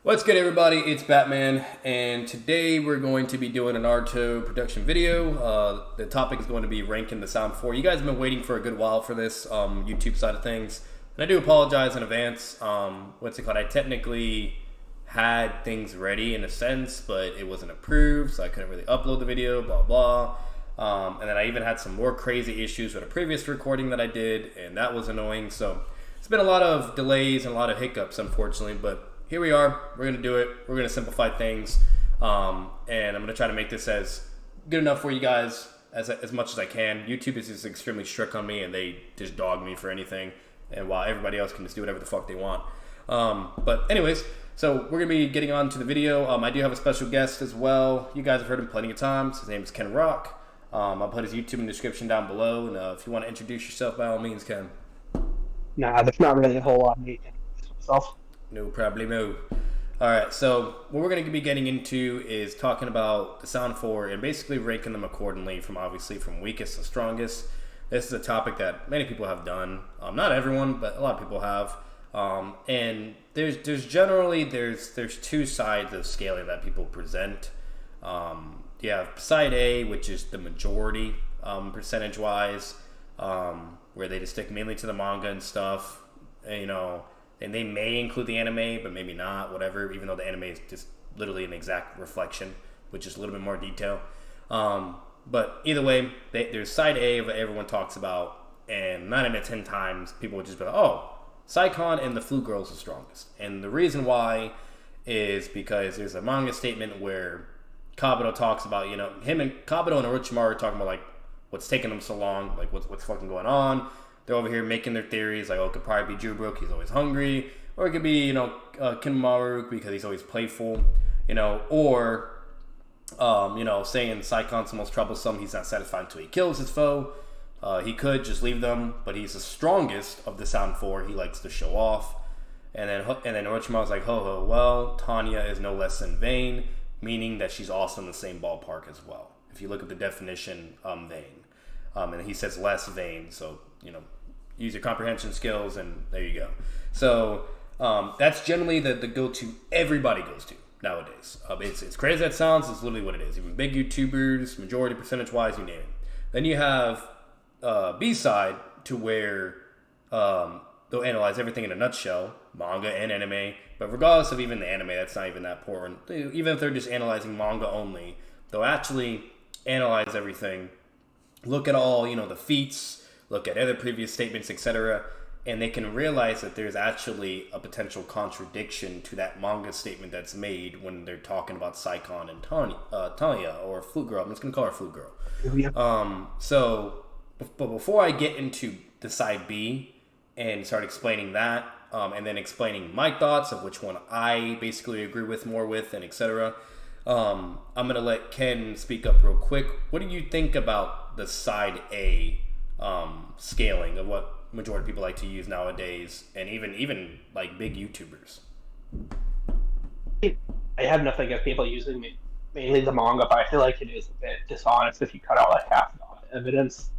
What's good, everybody? It's Batman, and today we're going to be doing a Naruto production video. The topic is going to be ranking the Sound 4. You guys have been waiting for a good while for this YouTube side of things, and I do apologize in advance. What's it called? I technically had things ready in a sense, but it wasn't approved, so I couldn't really upload the video, blah, blah. And then I even had some more crazy issues with a previous recording that I did, and that was annoying. So it's been a lot of delays and a lot of hiccups, unfortunately, but here we are. We're going to do it. We're going to simplify things. And I'm going to try to make this as good enough for you guys as much as I can. YouTube is just extremely strict on me, and they just dog me for anything. And while everybody else can just do whatever the fuck they want. But anyways, so we're going to be getting on to the video. I do have a special guest as well. You guys have heard him plenty of times. His name is Ken Rock. I'll put his YouTube in the description down below. And if you want to introduce yourself, by all means, Ken. Nah, there's not really a whole lot of me to introduce myself. No problemo. Alright, so what we're going to be getting into is talking about the Sound 4 and basically ranking them accordingly from weakest to strongest. This is a topic that many people have done. Not everyone, but a lot of people have. And there's generally two sides of scaling that people present. You have side A, which is the majority percentage-wise, where they just stick mainly to the manga and stuff, and they may include the anime, but maybe not, whatever, even though the anime is just literally an exact reflection, with just a little bit more detail. But either way, there's side A of what everyone talks about, and 9 out of 10 times, people would just be like, oh, Saikon and the Flute Girl's the strongest. And the reason why is because there's a manga statement where Kabuto talks about, him and Kabuto and Orochimaru are talking about, like, what's taking them so long, like, what's fucking going on. They're over here making their theories, like, oh, it could probably be Jubrook, he's always hungry. Or it could be, Kinmaru, because he's always playful. Or, saying Saikon's the most troublesome, he's not satisfied until he kills his foe. He could just leave them, but he's the strongest of the Sound 4. He likes to show off. And then Orochimaru's like, ho, well, Tanya is no less than vain, meaning that she's also in the same ballpark as well. If you look at the definition, vain. And he says less vain, so, use your comprehension skills, and there you go. So that's generally the go-to everybody goes to nowadays. It's crazy as that sounds. It's literally what it is. Even big YouTubers, majority percentage-wise, you name it. Then you have B-side, to where they'll analyze everything in a nutshell, manga and anime. But regardless of even the anime, that's not even that important. Even if they're just analyzing manga only, they'll actually analyze everything, look at all, the feats, look at other previous statements, etc., and they can realize that there's actually a potential contradiction to that manga statement that's made when they're talking about Saikon and Tanya, or Flute Girl. I'm just going to call her Flute Girl. Yeah. But before I get into the side B and start explaining that, and then explaining my thoughts of which one I basically agree with more with, and etc., I'm going to let Ken speak up real quick. What do you think about the side A scaling of what majority of people like to use nowadays, and even like big YouTubers? I have nothing against people using mainly the manga, but I feel like it is a bit dishonest if you cut out like half the evidence.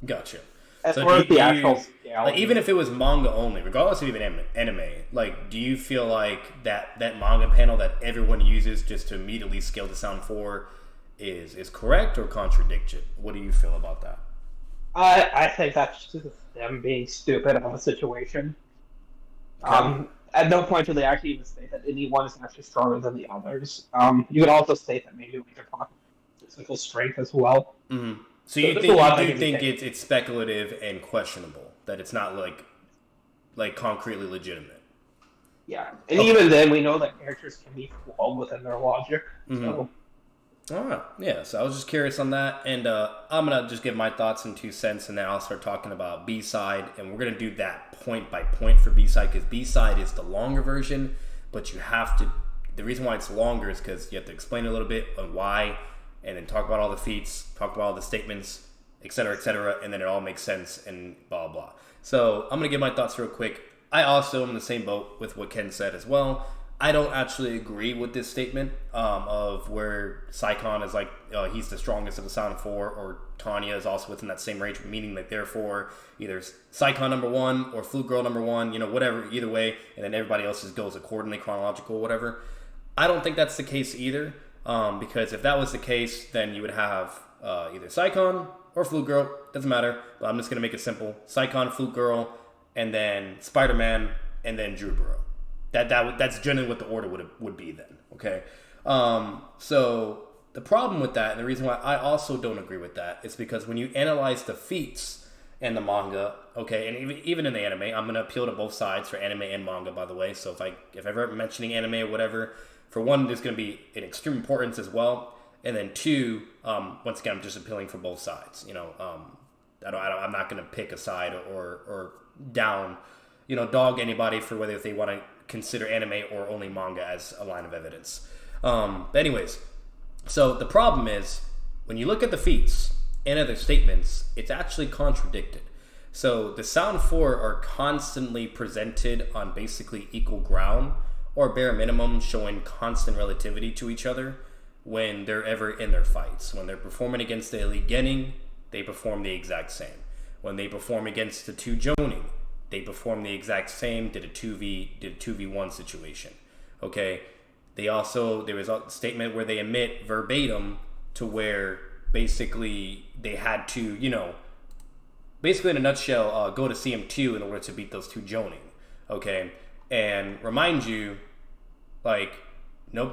Gotcha. As So far as the actual scale, like, even if it was manga only, regardless of even anime, like, do you feel like that manga panel that everyone uses just to immediately scale the Sound 4 is correct or contradicted? What do you feel about that? I think that's just them being stupid about the situation. Okay. At no point do they actually even state that anyone is actually stronger than the others. You could also state that maybe we could talk about physical strength as well. Mm-hmm. So So you there's a lot think of it's speculative and questionable, that it's not like concretely legitimate? Yeah, and Okay. even then, we know that characters can be flawed within their logic. So All right. Yeah, so I was just curious on that, and I'm going to just give my thoughts and 2 cents, and then I'll start talking about B-side, and we're going to do that point by point for B-side, because B-side is the longer version, but you have to, the reason why it's longer is because you have to explain a little bit on why, and then talk about all the feats, talk about all the statements, etc., and then it all makes sense, and blah, blah. So I'm going to give my thoughts real quick. I also am in the same boat with what Ken said as well. I don't actually agree with this statement of where Saikon is like he's the strongest of the Sound Four, or Tanya is also within that same range, meaning that therefore either Saikon number one or Flute Girl number one, whatever, either way, and then everybody else just goes accordingly, chronological, whatever. I don't think that's the case either, because if that was the case, then you would have either Saikon or Flute Girl, doesn't matter, but I'm just going to make it simple. Saikon, Flute Girl, and then Spider-Man, and then Jubaro. That's generally what the order would be then, okay? So the problem with that, and the reason why I also don't agree with that, is because when you analyze the feats in the manga, okay, and even in the anime, I'm going to appeal to both sides for anime and manga, by the way, so if ever mentioning anime or whatever, for one, there's going to be an extreme importance as well, and then two, once again, I'm just appealing for both sides, I'm not going to pick a side or down, dog anybody for whether if they want to consider anime or only manga as a line of evidence. But anyways, so the problem is when you look at the feats and other statements, it's actually contradicted. So the Sound Four are constantly presented on basically equal ground, or bare minimum showing constant relativity to each other when they're ever in their fights. When they're performing against the Elite Genin, they perform the exact same. When they perform against the two Jonin, they perform the exact same, did a 2v1 situation. Okay? There was a statement where they admit verbatim to where basically they had to, basically in a nutshell, go to CM2 in order to beat those two Jonin. Okay? And remind you, none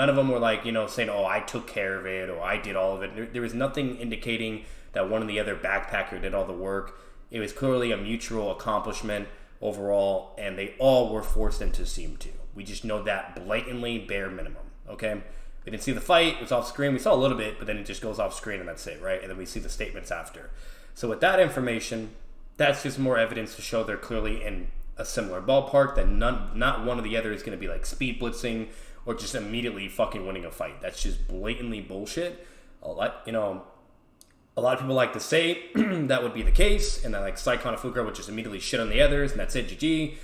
of them were saying, oh, I took care of it, or I did all of it. There was nothing indicating that one or the other backpacker did all the work. It was clearly a mutual accomplishment overall, and they all were forced into CM2. We just know that blatantly, bare minimum, okay? We didn't see the fight. It was off screen. We saw a little bit, but then it just goes off screen, and that's it, right? And then we see the statements after. So with that information, that's just more evidence to show they're clearly in a similar ballpark, that not one or the other is going to be speed blitzing or just immediately fucking winning a fight. That's just blatantly bullshit. A lot of people like to say that would be the case, and that Saikon and Flute Girl would just immediately shit on the others, and that's it, GG.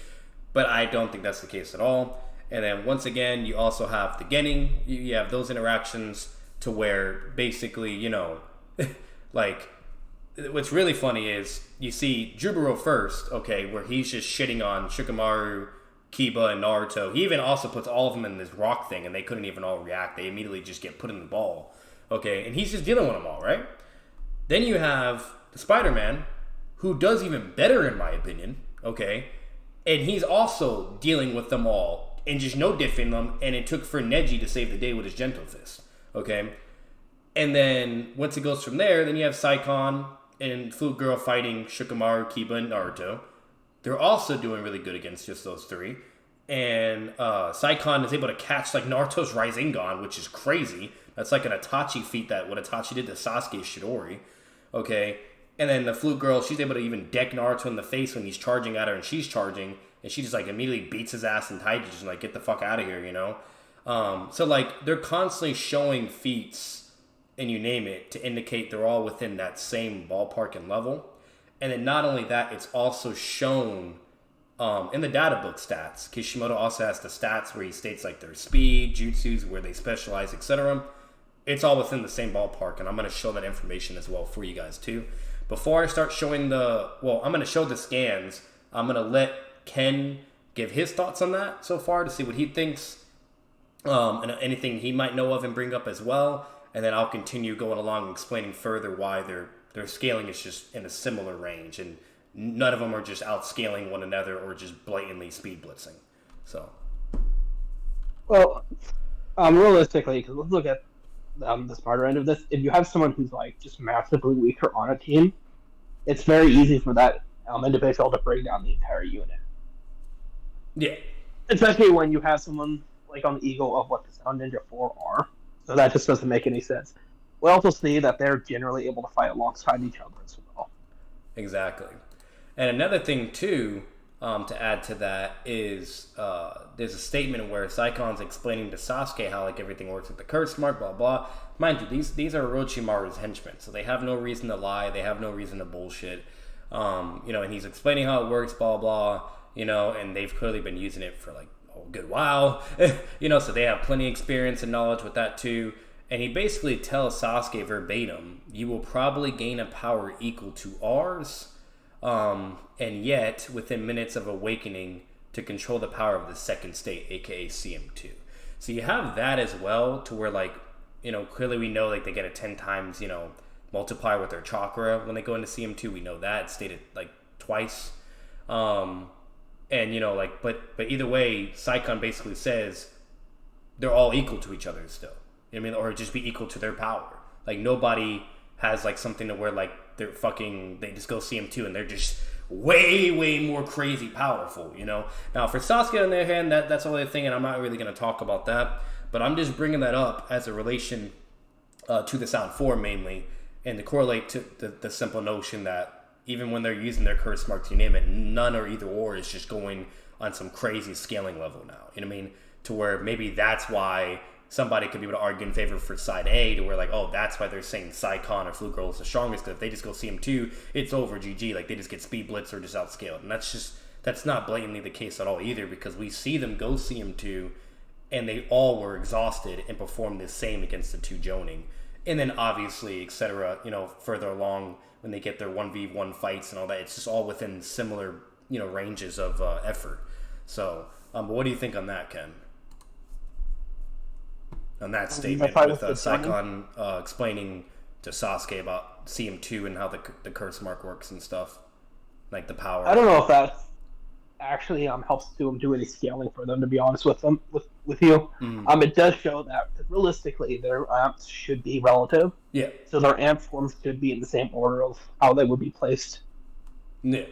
But I don't think that's the case at all. And then once again, you also have the Genin. You have those interactions to where basically, what's really funny is you see Jubaro first, okay, where he's just shitting on Shikamaru, Kiba, and Naruto. He even also puts all of them in this rock thing, and they couldn't even all react. They immediately just get put in the ball, okay, and he's just dealing with them all, right? Then you have the Spider-Man, who does even better in my opinion, okay? And he's also dealing with them all and just no-diffing them, and it took for Neji to save the day with his Gentle Fist, okay? And then once it goes from there, then you have Saikon and Flute Girl fighting Shikamaru, Kiba, and Naruto. They're also doing really good against just those three. And Saikon is able to catch Naruto's Rasengan, which is crazy. That's like an Itachi feat that what Itachi did to Sasuke Shidori. Okay, and then the Flute Girl, she's able to even deck Naruto in the face when he's charging at her, and she's charging, and she just immediately beats his ass and Taiji and get the fuck out of here, So they're constantly showing feats, and you name it, to indicate they're all within that same ballpark and level. And then not only that, it's also shown in the data book stats. Kishimoto also has the stats where he states their speed, jutsus, where they specialize, etc. It's all within the same ballpark, and I'm going to show that information as well for you guys too. Before I start showing I'm going to show the scans. I'm going to let Ken give his thoughts on that so far to see what he thinks, and anything he might know of and bring up as well. And then I'll continue going along and explaining further why their scaling is just in a similar range, and none of them are just outscaling one another or just blatantly speed blitzing. So, well, realistically, because let's look at the smarter end of this. If you have someone who's just massively weaker on a team, it's very easy for that individual to bring down the entire unit. Yeah. Especially when you have someone on the ego of what the Sound Ninja 4 are. So that just doesn't make any sense. We also see that they're generally able to fight alongside each other as well. Exactly. And another thing too, to add to that is there's a statement where Saikon's explaining to Sasuke how everything works with the curse mark, blah blah. Mind you, these are Orochimaru's henchmen, so they have no reason to lie, they have no reason to bullshit. And he's explaining how it works, blah blah, and they've clearly been using it for good while. So they have plenty of experience and knowledge with that too. And he basically tells Sasuke verbatim, you will probably gain a power equal to ours, and yet within minutes of awakening to control the power of the second state, aka CM2. So you have that as well, to where like, clearly we know like they get a 10 times, multiplier with their chakra when they go into CM2. We know that, it's stated like twice. And but either way, Saikon basically says they're all equal to each other still. Or just be equal to their power. Like nobody has like something to where like they just go CM2 and they're just way, way more crazy powerful, Now for Sasuke on the other hand, that's the only thing, and I'm not really going to talk about that, but I'm just bringing that up as a relation to the Sound 4 mainly, and to correlate to the simple notion that even when they're using their curse marks, you name it, none or either or is just going on some crazy scaling level now, to where maybe that's why somebody could be able to argue in favor for side A, to where like, oh, that's why they're saying Saikon or Flute Girl is the strongest, because if they just go CM2, it's over, GG. Like, they just get speed blitz or just outscaled. And that's not blatantly the case at all either, because we see them go CM2, and they all were exhausted and performed the same against the two Jonin. And then obviously, etc., further along, when they get their 1v1 fights and all that, it's just all within similar, ranges of effort. So, but what do you think on that, Ken? On that statement with Saikon explaining to Sasuke about CM2 and how the curse mark works and stuff, like the power. I don't know if that actually helps to do any scaling for them, to be honest with you. It does show that realistically their amps should be relative. Yeah. So their amp forms should be in the same order of how they would be placed. Yeah.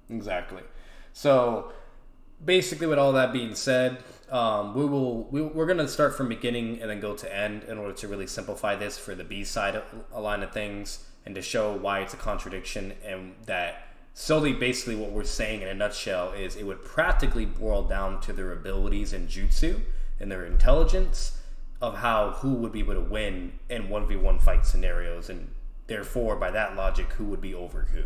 Exactly. So basically, with all that being said, we're going to start from beginning and then go to end in order to really simplify this for the B side of a line of things, and to show why it's a contradiction, and that solely basically what we're saying in a nutshell is it would practically boil down to their abilities in jutsu and their intelligence of who would be able to win in 1v1 fight scenarios, and therefore by that logic who would be over who.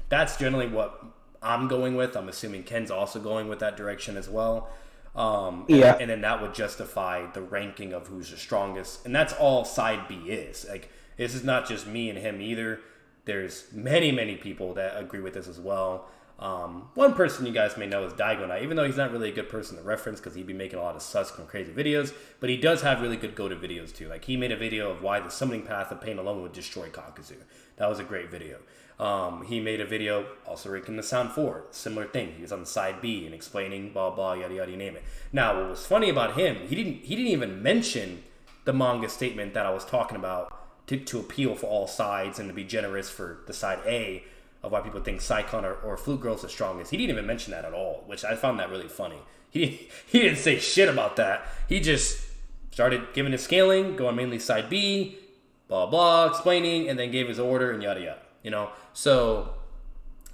That's generally what I'm going with. I'm assuming Ken's also going with that direction as well. And then that would justify the ranking of who's the strongest, and that's all side B is. Like, this is not just me and him either. There's many, many people that agree with this as well. One person you guys may know is Daigonai, even though he's not really a good person to reference because he'd be making a lot of sus and crazy videos, but he does have really good go-to videos too. Like, he made a video of why the summoning path of pain alone would destroy Kakuzu. That was a great video. He made a video also ranking the Sound 4. Similar thing. He was on the side B and explaining blah blah yada yada, you name it. Now, what was funny about him, he didn't even mention the manga statement that I was talking about to appeal for all sides and to be generous for the side A of why people think Saikon or Flute Girl is the strongest. He didn't even mention that at all, which I found that really funny. He didn't say shit about that. He just started giving his scaling, going mainly side B, blah blah, explaining, and then gave his order and yada yada. So,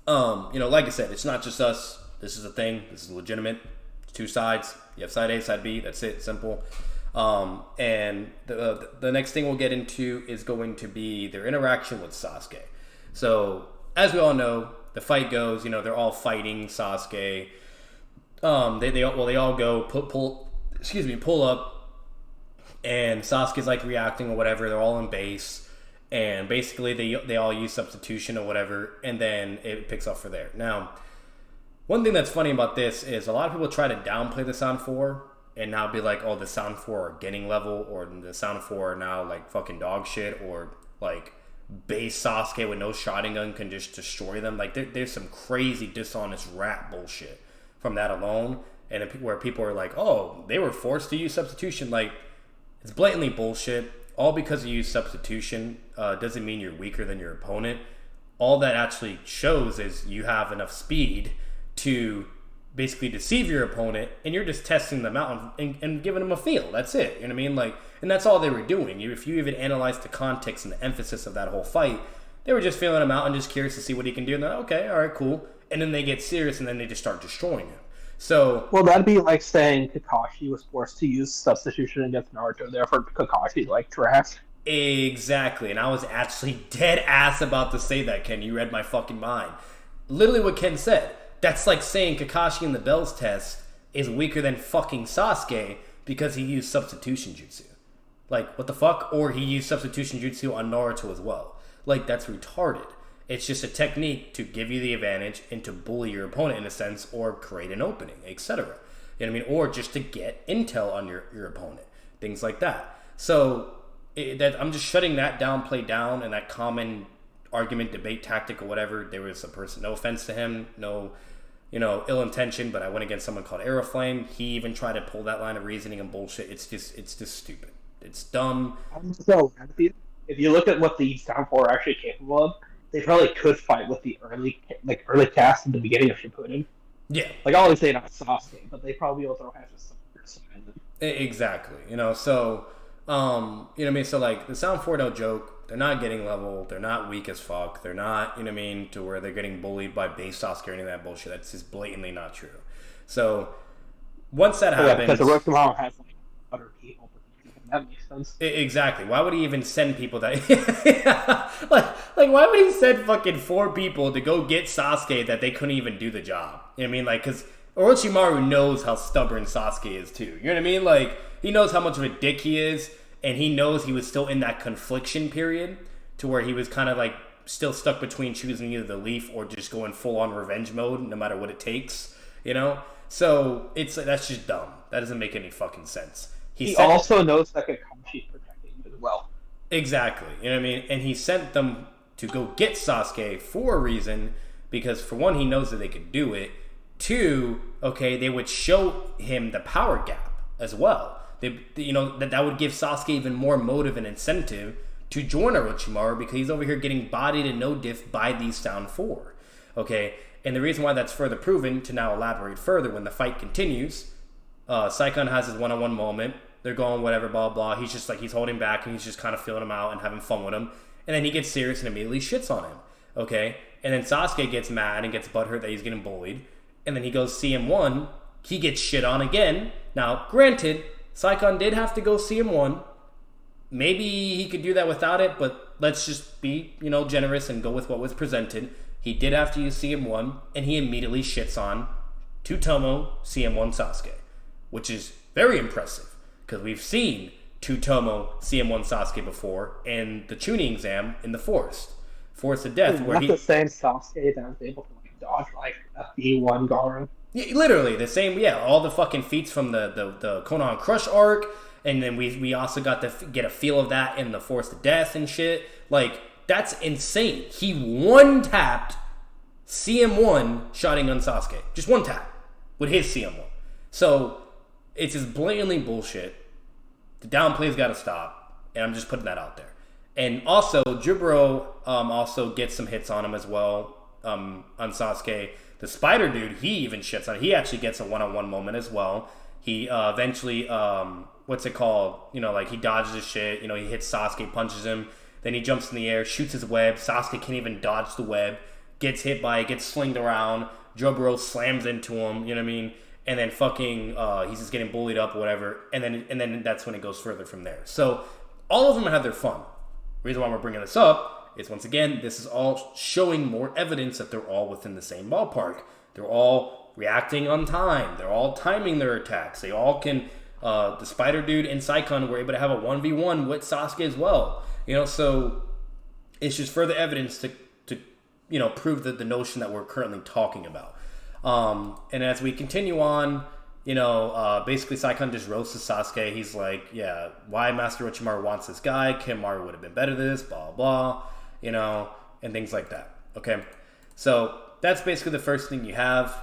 like I said, it's not just us. This is a thing. This is legitimate. It's two sides. You have side A, side B. That's it. Simple. And the next thing we'll get into is going to be their interaction with Sasuke. So, as we all know, the fight goes, they're all fighting Sasuke. They all go pull up, and Sasuke's like reacting or whatever. They're all in base. And basically, they all use substitution or whatever, and then it picks up for there. Now, one thing that's funny about this is a lot of people try to downplay the Sound 4 and now be like, oh, the Sound 4 are getting level, or the Sound 4 are now like fucking dog shit, or like base Sasuke with no Sharingan can just destroy them. Like, there's some crazy dishonest rap bullshit from that alone, and where people are like, oh, they were forced to use substitution. Like, it's blatantly bullshit. All because you use substitution doesn't mean you're weaker than your opponent. All that actually shows is you have enough speed to basically deceive your opponent, and you're just testing them out and giving them a feel. That's it. You know what I mean? Like, and that's all they were doing. If you even analyze the context and the emphasis of that whole fight, they were just feeling him out and just curious to see what he can do. And then, okay, all right, cool. And then they get serious, and then they just start destroying him. So, well, that'd be like saying Kakashi was forced to use substitution against Naruto, therefore Kakashi like trash. Exactly, and I was actually dead ass about to say that, Ken. You read my fucking mind. Literally what Ken said. That's like saying Kakashi in the Bells test is weaker than fucking Sasuke because he used substitution jutsu. Like, what the fuck? Or he used substitution jutsu on Naruto as well. Like, that's retarded. It's just a technique to give you the advantage and to bully your opponent in a sense, or create an opening, etc. You know what I mean? Or just to get intel on your opponent. Things like that. So, I'm just shutting that down, play down, and that common argument, debate, tactic, or whatever. There was a person, no offense to him, no, ill intention, but I went against someone called Aeroflame. He even tried to pull that line of reasoning and bullshit. It's just stupid. It's dumb. I'm so happy. If you look at what the Sound 4 are actually capable of, they probably could fight with the early cast at the beginning of Shippuden. Yeah. Like, obviously not Sasuke, but they probably also have to support. Exactly. So, you know what I mean? So, like, the Sound 4 no joke. They're not getting level. They're not weak as fuck. They're not, you know what I mean, to where they're getting bullied by base Sasuke or any of that bullshit. That's just blatantly not true. So, once that happens... Yeah, because the Orochimaru has, like, other people. That makes sense. Exactly. Why would he even send people that... like, why would he send fucking 4 people to go get Sasuke that they couldn't even do the job? You know what I mean? Like, because Orochimaru knows how stubborn Sasuke is, too. You know what I mean? Like, he knows how much of a dick he is, and he knows he was still in that confliction period to where he was kind of, like, still stuck between choosing either the leaf or just going full-on revenge mode, no matter what it takes, So, that's just dumb. That doesn't make any fucking sense. He also knows that Kakashi's protecting him as well. Exactly. You know what I mean? And he sent them to go get Sasuke for a reason, because for one, he knows that they could do it. 2, okay, they would show him the power gap as well. That would give Sasuke even more motive and incentive to join Orochimaru, because he's over here getting bodied and no diff by these Sound 4. Okay? And the reason why that's further proven, to now elaborate further, when the fight continues, Saikon has his one-on-one moment. They're going whatever, blah, blah. He's just like, he's holding back and he's just kind of feeling him out and having fun with him. And then he gets serious and immediately shits on him. Okay? And then Sasuke gets mad and gets butthurt that he's getting bullied. And then he goes see him one. He gets shit on again. Now, granted, Saikon did have to go see him one. Maybe he could do that without it, but let's just be, generous and go with what was presented. He did have to use CM1, and he immediately shits on Tutomo CM1 Sasuke, which is very impressive. Because we've seen Tutomo CM1 Sasuke before in the tuning exam in the Forest of Death. Where the same Sasuke that was able to dodge like a B1 Gaara. Yeah, literally the same. Yeah, all the fucking feats from the Conan Crush arc, and then we also got to get a feel of that in the Forest of Death and shit. Like, that's insane. He one-tapped CM1 shotting on Sasuke. Just one tap with his CM1. So it's just blatantly bullshit. The downplay's got to stop, and I'm just putting that out there. And also, Jubro also gets some hits on him as well, on Sasuke. The Spider Dude, he even shits on it. He actually gets a one-on-one moment as well. He eventually, what's it called? He dodges his shit. He hits Sasuke, punches him. Then he jumps in the air, shoots his web. Sasuke can't even dodge the web. Gets hit by it, gets slinged around. Jubro slams into him, you know what I mean? And then fucking, he's just getting bullied up or whatever. And then that's when it goes further from there. So all of them have their fun. The reason why we're bringing this up is, once again, this is all showing more evidence that they're all within the same ballpark. They're all reacting on time. They're all timing their attacks. They all can, the Spider Dude and Saikon were able to have a 1v1 with Sasuke as well. So it's just further evidence to prove the notion that we're currently talking about. And as we continue on, basically Saikon just roasts Sasuke. He's like, yeah, why Master Orochimaru wants this guy? Kimaru would have been better than this, blah, blah, and things like that. Okay. So that's basically the first thing you have.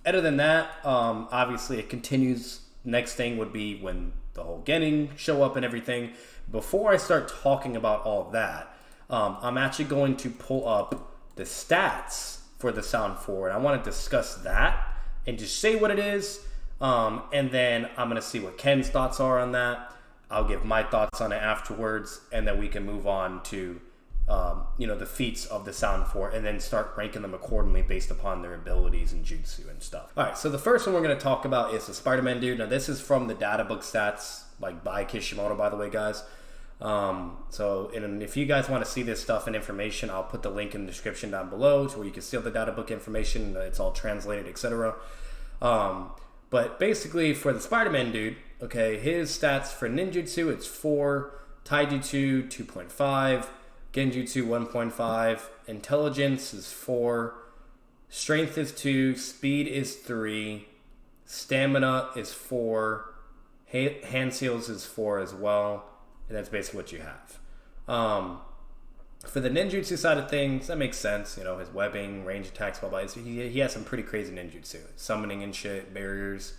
Other than that, obviously it continues. Next thing would be when the whole Genin show up and everything. Before I start talking about all that, I'm actually going to pull up the stats for the Sound 4, and I want to discuss that and just say what it is, and then I'm going to see what Ken's thoughts are on that. I'll give my thoughts on it afterwards, and then we can move on to the feats of the Sound 4, and then start ranking them accordingly based upon their abilities and jutsu and stuff. Alright, so the first one we're going to talk about is the Spider-Man dude. Now this is from the data book stats, like by Kishimoto, by the way, guys. And if you guys want to see this stuff and information, I'll put the link in the description down below to where you can see all the data book information. It's all translated, etc. But basically, for the Spider-Man dude, okay, his stats for ninjutsu, it's 4, taijutsu 2.5, genjutsu 1.5, intelligence is 4, strength is 2, speed is 3, stamina is 4, hand seals is 4 as well, and that's basically what you have. For the ninjutsu side of things, that makes sense. You know, his webbing, range attacks, blah, blah. He has some pretty crazy ninjutsu. Summoning and shit, barriers.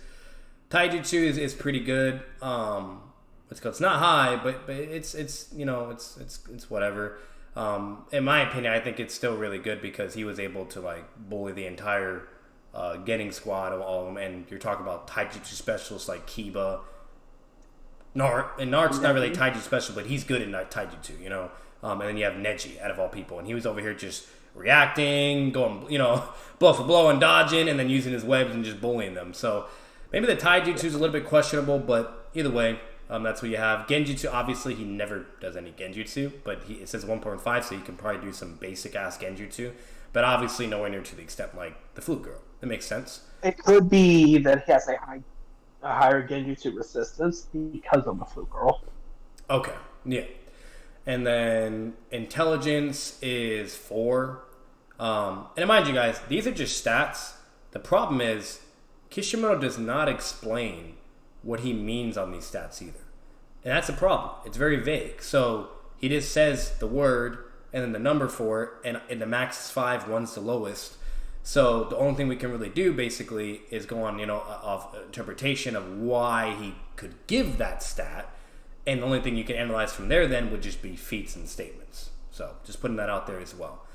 Taijutsu is pretty good. It's not high, but it's you know, it's whatever. In my opinion, I think it's still really good because he was able to, like, bully the entire getting squad of all of them. And you're talking about taijutsu specialists like Kiba. Naruto's not really taijutsu special, but he's good at taijutsu, you know. And then you have Neji, out of all people. And he was over here just reacting, going, you know, blow for blow and dodging, and then using his webs and just bullying them. So maybe the taijutsu is a little bit questionable, but either way, that's what you have. Genjutsu, obviously, he never does any genjutsu, but it says 1.5, so you can probably do some basic-ass genjutsu. But obviously nowhere near to the extent like the Flute Girl. That makes sense. It could be that he has a higher genjutsu resistance because of the Flute Girl. Okay, yeah. And then intelligence is 4. And mind you guys, these are just stats. The problem is Kishimoto does not explain what he means on these stats either. And that's a problem. It's very vague. So he just says the word and then the number for it, and the max is 5, 1's the lowest. So the only thing we can really do basically is go on, you know, of interpretation of why he could give that stat. And the only thing you can analyze from there then would just be feats and statements. So just putting that out there as well.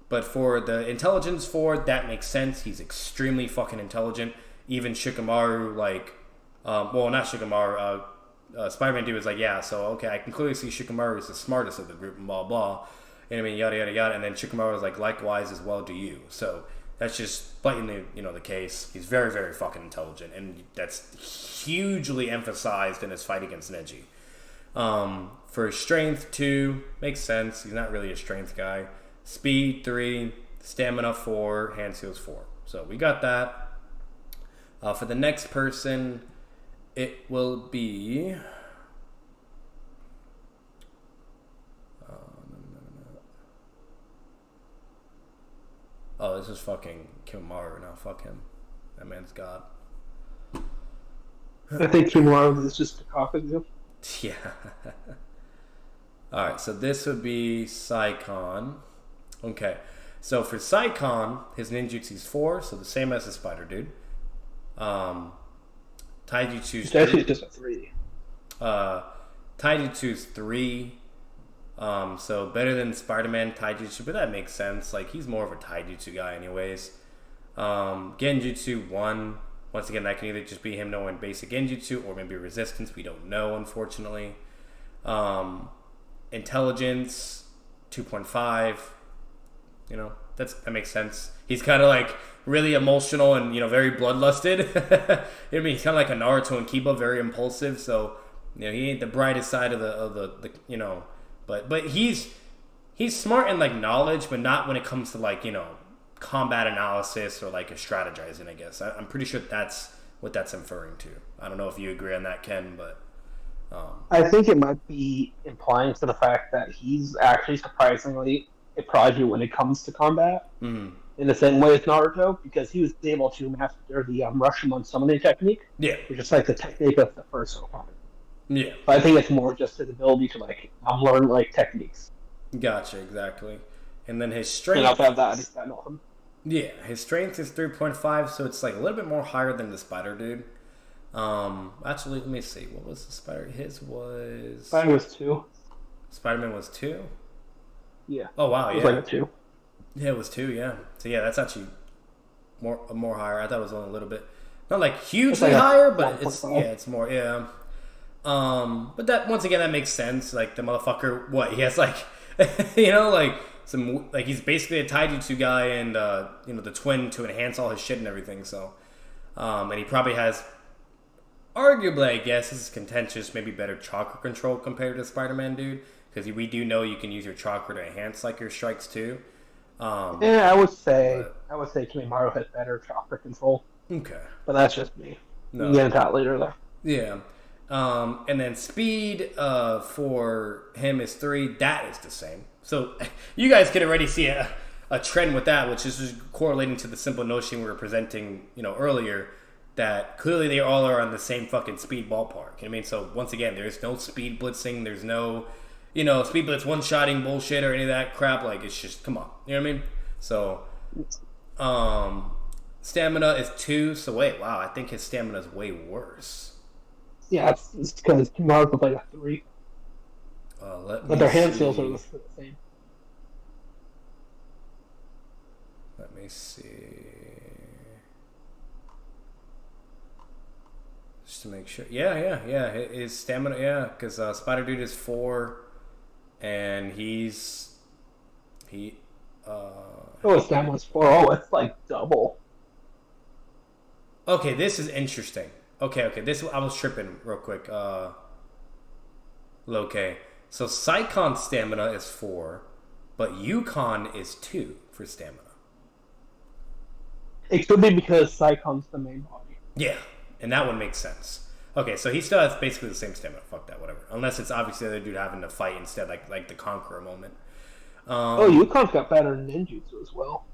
But for the intelligence 4, that makes sense. He's extremely fucking intelligent. Even Shikamaru, like, well, not Shikamaru, Spider-Man dude was like, yeah, so, okay, I can clearly see Shikamaru is the smartest of the group and blah, blah. And I mean, yada, yada, yada. And then Shikamaru was like, likewise as well do you. So that's just blatantly, you know, the case. He's very, very fucking intelligent, and that's hugely emphasized in his fight against Neji. For strength 2, makes sense. He's not really a strength guy. Speed 3, stamina 4, hand seals 4. So we got that. For the next person, it will be. Oh, this is fucking Kimaru now. Fuck him. That man's God. I think Kimaru is just a Kakuzu. Yeah. Alright, so this would be Saikon. Okay. So for Saikon, his ninjutsu is 4, so the same as the spider dude. Taijutsu is 3. Actually just a 3. Taijutsu is 3. So better than Spider-Man Taijutsu, but that makes sense. Like, he's more of a Taijutsu guy anyways. Genjutsu 1. Once again, that can either just be him knowing basic Genjutsu or maybe resistance. We don't know, unfortunately. Intelligence 2.5. You know, that makes sense. He's kind of like really emotional and, you know, very bloodlusted. You know what I mean? He's kind of like a Naruto and Kiba, very impulsive. So, you know, he ain't the brightest side of the you know. But he's smart in, like, knowledge, but not when it comes to, like, you know, combat analysis or, like, a strategizing, I guess. I'm pretty sure that's what that's inferring to. I don't know if you agree on that, Ken, but I think it might be implying to the fact that he's actually surprisingly a prodigy when it comes to combat. Mm-hmm. In the same way as Naruto, because he was able to master the Rashomon summoning technique. Yeah. Which is like the technique of the first Hokage. Yeah. But I think it's more just his ability to, like, learn, like, techniques. Gotcha, exactly. And then his strength. And outside of that, I just don't know him. Yeah, his strength is 3.5, so it's like a little bit more higher than the spider dude. Actually, let me see. What was the spider? His was. Spider was 2. Spider-Man was 2? Yeah. Oh wow, It was yeah. like a 2. Yeah, it was 2. Yeah. So yeah, that's actually more higher. I thought it was only a little bit, not like hugely like higher, but 1.5. it's more. Yeah. But that, once again, that makes sense. Like, the motherfucker, what he has, like, you know, like some, like, he's basically a taijutsu guy, and you know, the twin to enhance all his shit and everything. So, and he probably has, arguably, I guess, this is contentious, maybe better chakra control compared to Spider-Man dude, because we do know you can use your chakra to enhance, like, your strikes too. Yeah, I would say Kimaru has better chakra control. Okay. But that's just me. We can No. get into that later, though. Yeah. And then speed for him is 3. That is the same. So you guys can already see a trend with that, which is just correlating to the simple notion we were presenting, earlier, that clearly they all are on the same fucking speed ballpark. You know what I mean? So once again, there's no speed blitzing. There's no, speed blitz one-shotting bullshit or any of that crap. Like, it's just, come on. You know what I mean? So, stamina is 2. So wait, wow, I think his stamina is way worse. Yeah, it's because Team Rocket with like a 3. But their hand skills are the same. Let me see. Just to make sure. Yeah. His stamina, yeah, because Spider Dude is 4, and his stamina's 4. Oh, it's like double. Okay, this is interesting. Okay. This I was tripping real quick. Low-K. So Psycon's stamina is 4, but Yukon is 2 for stamina. It could be because Psycon's the main body. Yeah, and that one makes sense. Okay, so he still has basically the same stamina. Fuck that, whatever. Unless it's obviously the other dude having to fight instead, like the Conqueror moment. Yukon's got better ninjutsu as well.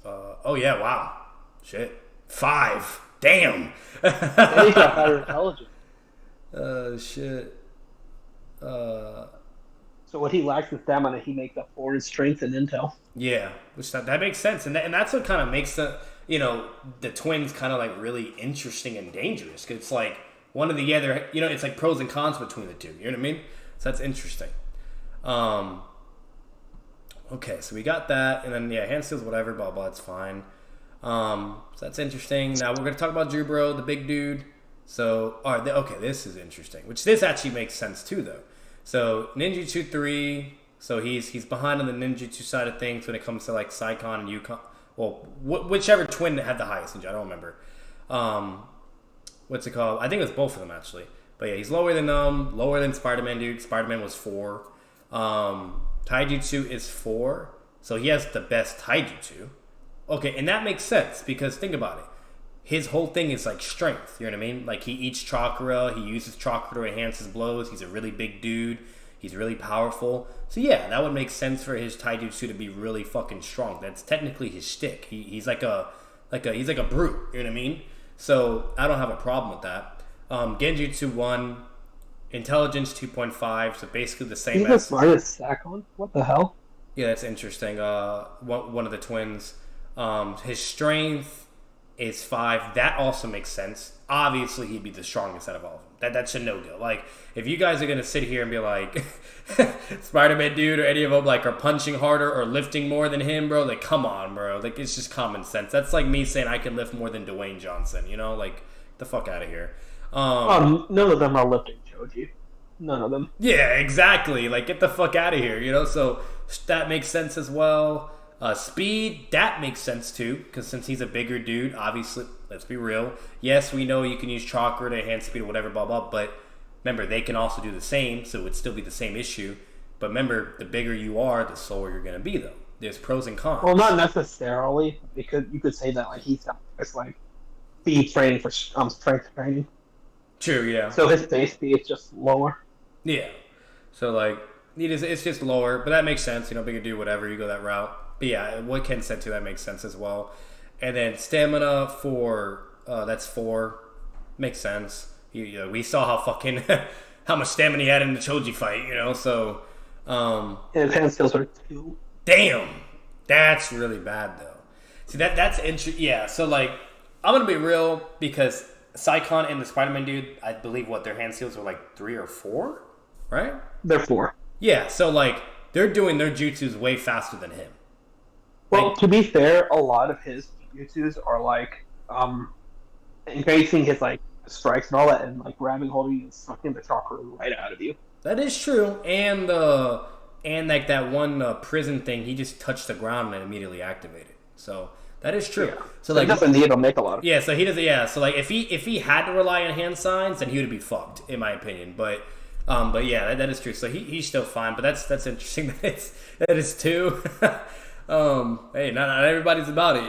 Oh yeah, wow. Shit. 5. Damn. And he's got better intelligence. Shit. So what he lacks in stamina, he makes up for in strength and intel. Yeah, which that makes sense, and that's what kind of makes the twins kind of like really interesting and dangerous. Cause it's like one of the other, it's like pros and cons between the two. You know what I mean? So that's interesting. Okay, so we got that, and then hand skills, whatever, blah blah, it's fine. So that's interesting. Now we're gonna talk about Jubro, the big dude. So, all right, okay, this is interesting. Which this actually makes sense too, though. So ninjutsu 3. So he's behind on the ninjutsu side of things when it comes to like Psycon and Yukon. Well, whichever twin had the highest ninja, I don't remember. What's it called? I think it was both of them actually. But yeah, he's lower than them, lower than Spider-Man dude. Spider-Man was 4. Taijutsu is 4. So he has the best Taijutsu. Okay, and that makes sense because think about it. His whole thing is like strength, you know what I mean? Like he eats chakra, he uses chakra to enhance his blows. He's a really big dude. He's really powerful. So yeah, that would make sense for his taijutsu to be really fucking strong. That's technically his shtick. He's like a brute, you know what I mean? So I don't have a problem with that. Genjutsu 1, intelligence 2.5, so basically the same. He's as smart as Sakon? What the hell? Yeah, that's interesting. One of the twins. His strength is 5. That also makes sense. Obviously, he'd be the strongest out of all of them. That's a no-go. Like, if you guys are going to sit here and be like, Spider-Man dude or any of them, like, are punching harder or lifting more than him, bro, like, come on, bro. Like, it's just common sense. That's like me saying I can lift more than Dwayne Johnson, Like, get the fuck out of here. None of them are lifting Choji. None of them. Yeah, exactly. Like, get the fuck out of here, So that makes sense as well. Speed, that makes sense too, because since he's a bigger dude, obviously, let's be real. Yes, we know you can use chakra to enhance speed or whatever, blah, blah, but remember, they can also do the same, so it would still be the same issue. But remember, the bigger you are, the slower you're going to be, though. There's pros and cons. Well, not necessarily, because you could say that like he's like speed training for strength training. True, yeah. So his base speed is just lower. Yeah. So, like, it's just lower, but that makes sense. Bigger dude, whatever, you go that route. But yeah, what Ken said too, that makes sense as well. And then stamina for that's 4, makes sense. We saw how much stamina he had in the Choji fight, So and his hand skills are 2. Damn, that's really bad though. See that's interesting. Yeah, so like I'm gonna be real because Psycon and the Spider-Man dude, I believe their hand skills are like 3 or 4, right? They're 4. Yeah, so like they're doing their jutsus way faster than him. Well, to be fair, a lot of his jutsus are like increasing his like strikes and all that, and like grabbing hold of you and sucking the chakra right out of you. That is true, and like that one prison thing, he just touched the ground and immediately activated. So that is true. Yeah. So like he doesn't need to make a lot of. Yeah, so he doesn't. Yeah, so like if he had to rely on hand signs, then he would be fucked, in my opinion. But yeah, that is true. So he's still fine. But that's interesting that it's 2. Hey, not everybody's about it,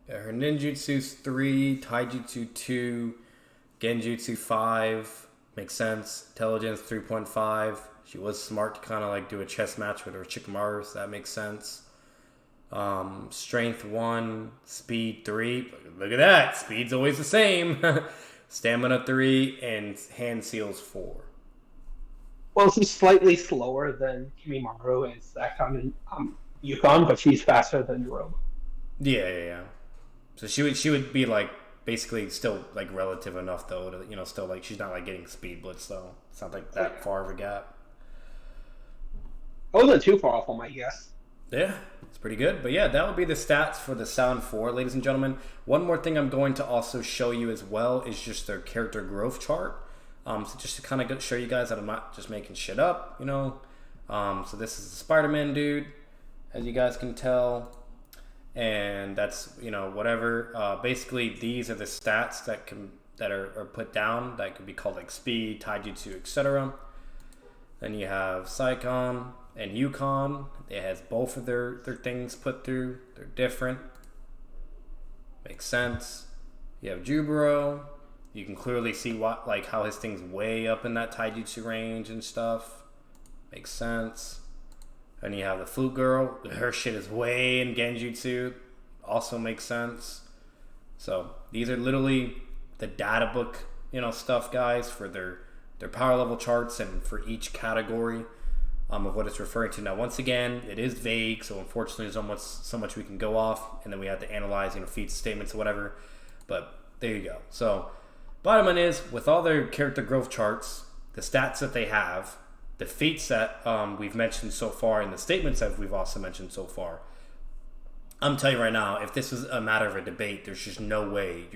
Yeah, her ninjutsu's 3, taijutsu 2, genjutsu 5. Makes sense. Intelligence 3.5. She was smart to kind of like do a chess match with her Shikamaru, so that makes sense. Strength 1, speed 3. Look at that. Speed's always the same. Stamina 3, and hand seals 4. Well, she's slightly slower than Kimimaru and Sakon and Yukon, but she's faster than Yoruba. Yeah. So she would be like basically still like relative enough though to still like she's not like getting speed blitz though. It's not like that far of a gap. I wasn't too far off on my guess. Yeah, it's pretty good. But yeah, that would be the stats for the Sound 4, ladies and gentlemen. One more thing I'm going to also show you as well is just their character growth chart. So just to kind of show you guys that I'm not just making shit up, So this is the Spider-Man dude, as you guys can tell. And that's, whatever. Basically, these are the stats that are put down that could be called like speed, taijutsu, etc. Then you have Saikon and Yukon. It has both of their things put through. They're different. Makes sense. You have Jubaro. You can clearly see how his thing's way up in that taijutsu range and stuff. Makes sense. And you have the Flute Girl. Her shit is way in Genjutsu. Also makes sense. So these are literally the data book, stuff, guys, for their power level charts and for each category of what it's referring to. Now, once again, it is vague, so unfortunately there's so much we can go off, and then we have to analyze, feats, statements, or whatever. But there you go. So bottom line is, with all their character growth charts, the stats that they have, the feats that we've mentioned so far, and the statements that we've also mentioned so far, I'm telling you right now, if this was a matter of a debate, there's just no way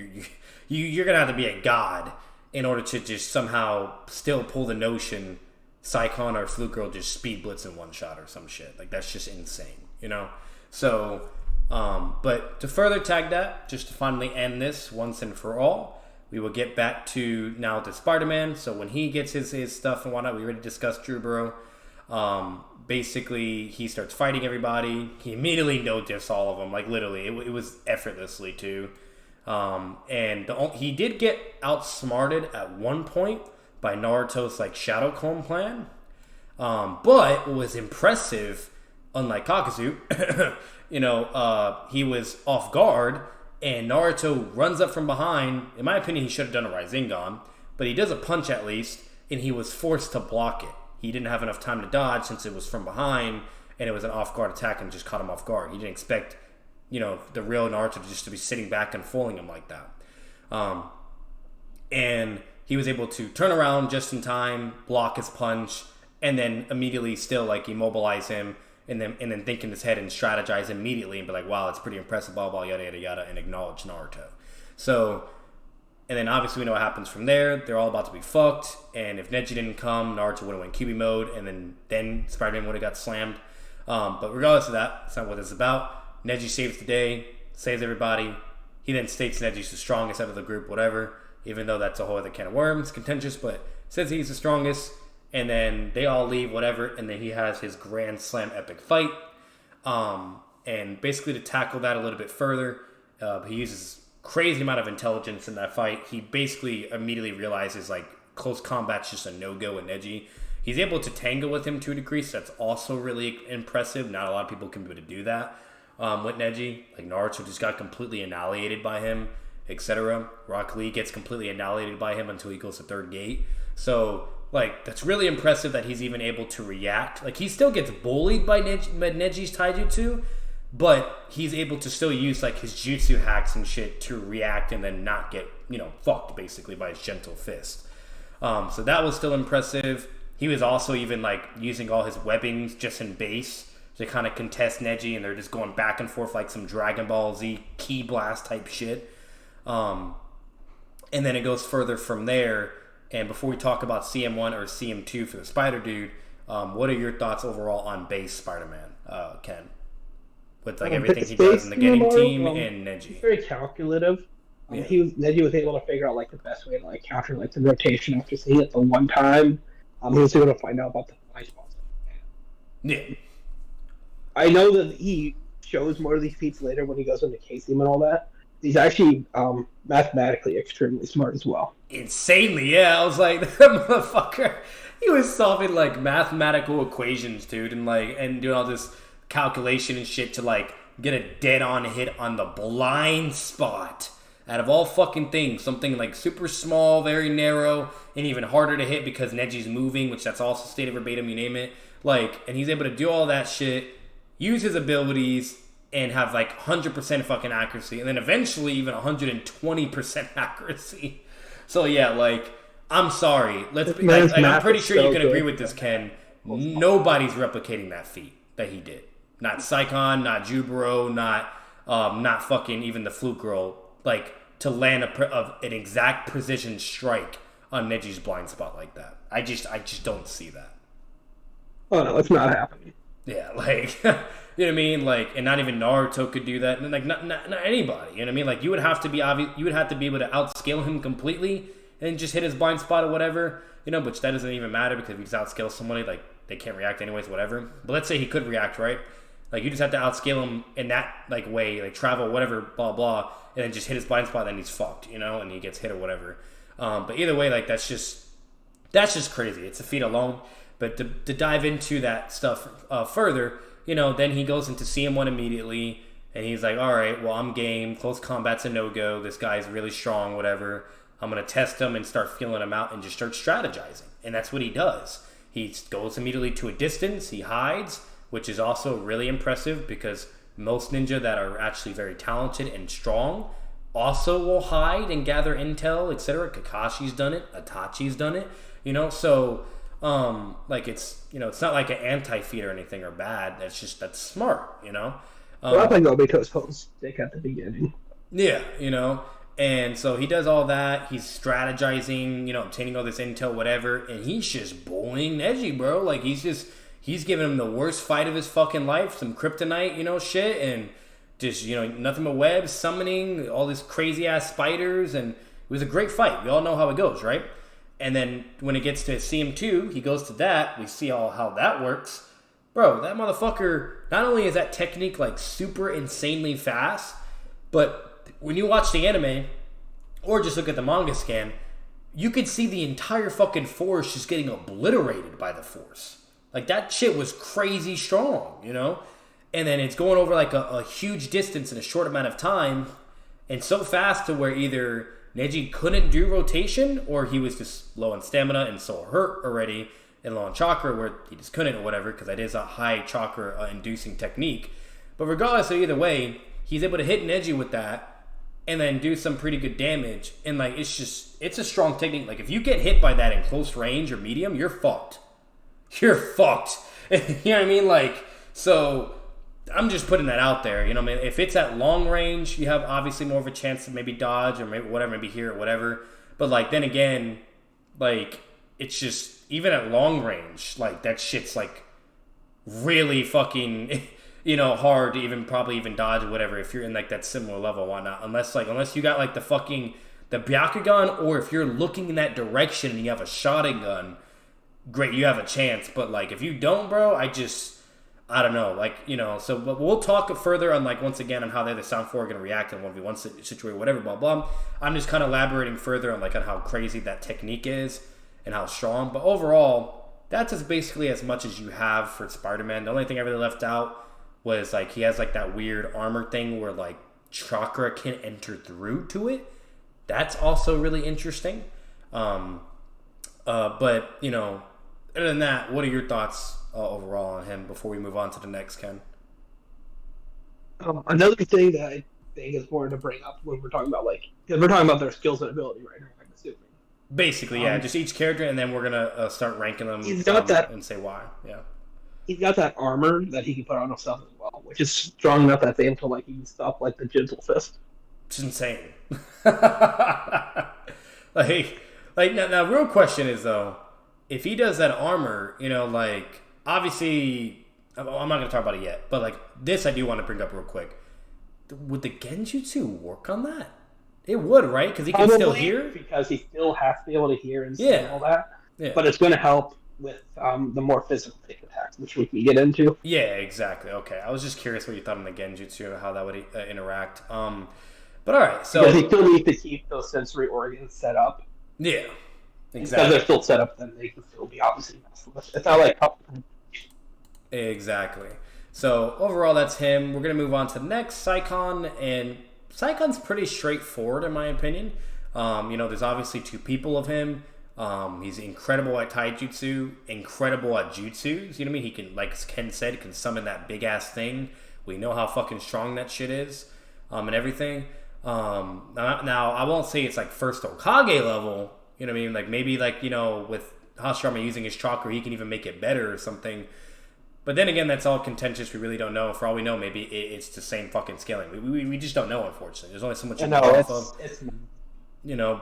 you're gonna have to be a god in order to just somehow still pull the notion Saikon or Flute Girl just speed blitz in one shot or some shit. Like, that's just insane, So, but to further tag that, just to finally end this once and for all, we will get back to now to Spider-Man. So when he gets his stuff and whatnot, we already discussed Jubaro. Basically, he starts fighting everybody. He immediately no-diffs all of them. Like, literally, it was effortlessly, too. And he did get outsmarted at one point by Naruto's, Shadow Clone plan. But what was impressive, unlike Kakazu, he was off guard, and Naruto runs up from behind. In my opinion, he should have done a Rasengan, but he does a punch at least, and he was forced to block it. He didn't have enough time to dodge since it was from behind, and it was an off-guard attack and just caught him off guard. He didn't expect, the real Naruto just to be sitting back and fooling him like that. And he was able to turn around just in time, block his punch, and then immediately still, immobilize him, and then think in his head and strategize immediately and be like, wow, it's pretty impressive, blah, blah, yada, yada, yada, and acknowledge Naruto. So, and then obviously we know what happens from there. They're all about to be fucked, and if Neji didn't come, Naruto would have went Kyuubi mode, and then Spider-Man would have got slammed. But regardless of that, that's not what it's about. Neji saves the day, saves everybody. He then states Neji's the strongest out of the group, whatever, even though that's a whole other can of worms, contentious, but says he's the strongest. And then they all leave, whatever, and then he has his Grand Slam epic fight. And basically to tackle that a little bit further, he uses crazy amount of intelligence in that fight. He basically immediately realizes, close combat's just a no-go with Neji. He's able to tangle with him to a degree, so that's also really impressive. Not a lot of people can be able to do that with Neji. Naruto just got completely annihilated by him, etc. Rock Lee gets completely annihilated by him until he goes to third gate. So, that's really impressive that he's even able to react. He still gets bullied by Neji's taijutsu, but he's able to still use, his jutsu hacks and shit to react and then not get, fucked, basically, by his gentle fist. So that was still impressive. He was also even, using all his webbings just in base to kind of contest Neji, and they're just going back and forth like some Dragon Ball Z Ki Blast type shit. And then it goes further from there. And before we talk about CM1 or CM2 for the Spider Dude, what are your thoughts overall on base Spider-Man, Ken? With everything he does in the Getting team and Neji. He's very calculative. Yeah. Neji was able to figure out the best way to counter the rotation after seeing it the one time. He was able to find out about the fly spots. Yeah. I know that he shows more of these feats later when he goes into K-Team and all that. He's actually mathematically extremely smart as well. Insanely, yeah. I was like, that motherfucker. He was solving like mathematical equations, dude, and doing all this calculation and shit to like get a dead-on hit on the blind spot. Out of all fucking things, something like super small, very narrow, and even harder to hit because Neji's moving, which that's also stated verbatim, you name it. Like, and he's able to do all that shit, use his abilities, and have like 100% fucking accuracy, and then eventually even 120% accuracy. So yeah, like, I'm sorry. I'm pretty sure you can agree with this, Ken. Nobody's replicating that feat that he did. Not Saikon, not Jubaro, not fucking even the Fluke Girl. Like, to land an exact precision strike on Neji's blind spot like that. I just don't see that. Oh no, it's not happening. Yeah, like, you know what I mean? Like, and not even Naruto could do that. And like, not anybody. You know what I mean? Like, you would have to be obvious. You would have to be able to outscale him completely and just hit his blind spot or whatever. You know, which that doesn't even matter because if you just outscale somebody, like, they can't react anyways, whatever. But let's say he could react, right? Like, you just have to outscale him in that, like, way, like, travel, whatever, blah, blah, and then just hit his blind spot, then he's fucked, you know, and he gets hit or whatever. But either way, like, that's just crazy. It's a feat alone. But to dive into that stuff further, you know, then he goes into CM1 immediately, and he's like, all right, well, I'm game. Close combat's a no-go. This guy's really strong, whatever. I'm going to test him and start feeling him out and just start strategizing. And that's what he does. He goes immediately to a distance. He hides, which is also really impressive because most ninja that are actually very talented and strong also will hide and gather intel, etc. Kakashi's done it. Itachi's done it. You know, so like it's, you know, it's not like an anti-feat or anything or bad. That's smart, you know. Well, I think Obito's whole stick at the beginning. Yeah, you know. And so he does all that. He's strategizing, you know, obtaining all this intel, whatever. And he's just bullying Neji, bro. Like, he's giving him the worst fight of his fucking life. Some kryptonite, you know, shit. And just, you know, nothing but webs, summoning all these crazy-ass spiders. And it was a great fight. We all know how it goes, right? And then when it gets to CM2, he goes to that. We see how that works. Bro, that motherfucker, not only is that technique, like, super insanely fast, but when you watch the anime, or just look at the manga scan, you could see the entire fucking force just getting obliterated by the force. Like, that shit was crazy strong, you know? And then it's going over, like, a huge distance in a short amount of time, and so fast to where either Neji couldn't do rotation, or he was just low on stamina and so hurt already, and low on chakra, where he just couldn't or whatever, because that is a high chakra-inducing technique. But regardless of either way, he's able to hit Neji with that, and then do some pretty good damage. And, like, it's a strong technique. Like, if you get hit by that in close range or medium, you're fucked. You're fucked. You know what I mean? Like, so I'm just putting that out there. You know what I mean? If it's at long range, you have obviously more of a chance to maybe dodge or maybe whatever, maybe here or whatever. But, like, then again, like, it's just, even at long range, like, that shit's, like, really fucking... you know, hard to probably even dodge or whatever if you're in like that similar level, why not? Unless you got like the Byakugan, or if you're looking in that direction and you have a shotting gun, great, you have a chance. But like if you don't, bro, I don't know, like, you know. So, but we'll talk further on like once again on how the other Sound 4 are gonna react in 1v1 situation, whatever, blah blah. I'm just kind of elaborating further on like on how crazy that technique is and how strong. But overall, that's just basically as much as you have for Spider-Man. The only thing I really left out was like he has like that weird armor thing where like chakra can enter through to it. That's also really interesting. But you know, other than that, what are your thoughts overall on him before we move on to the next, Ken? Another thing that I think is important to bring up when we're talking about because we're talking about their skills and ability right now, I'm assuming. Basically, yeah, just each character, and then we're gonna start ranking them and say why. Yeah. He's got that armor that he can put on himself as well, which is strong enough that he can stop like the Gentle Fist. It's insane. like now, real question is though, if he does that armor, you know, like obviously, I'm not gonna talk about it yet, but like this, I do want to bring up real quick. Would the Genjutsu work on that? It would, right? Because he can still hear. Because he still has to be able to hear and see all that. Yeah. But it's going to help with the more physical type attacks, which we can get into. Yeah, exactly. Okay, I was just curious what you thought on the Genjutsu and how that would interact. But all right, because you so still need to keep those sensory organs set up. yeah, Because they're exactly. still set up, then they can still be obviously messed with. It's not like Exactly. So overall, that's him. We're gonna move on to the next Saikon, and Saikon's pretty straightforward in my opinion. There's obviously two people of him. He's incredible at taijutsu, incredible at jutsus. You know what I mean? He can, like Ken said, can summon that big ass thing. We know how fucking strong that shit is, and everything. Now I won't say it's like first Okage level. You know what I mean? Like maybe like with Hashirama using his chakra, he can even make it better or something. But then again, that's all contentious. We really don't know. For all we know, maybe it's the same fucking scaling. We just don't know, unfortunately. There's only so much you can go off of.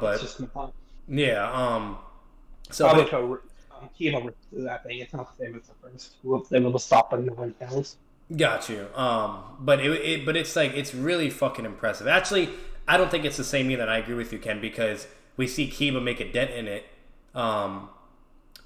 But it's just not. Yeah. So Kabuto, Kimo do that thing. It's not the same as the first. We'll be able to stop when no one else. got you. But it's like it's really fucking impressive. Actually, I don't think it's the same either. I agree with you, Ken, because we see Kiba make a dent in it. And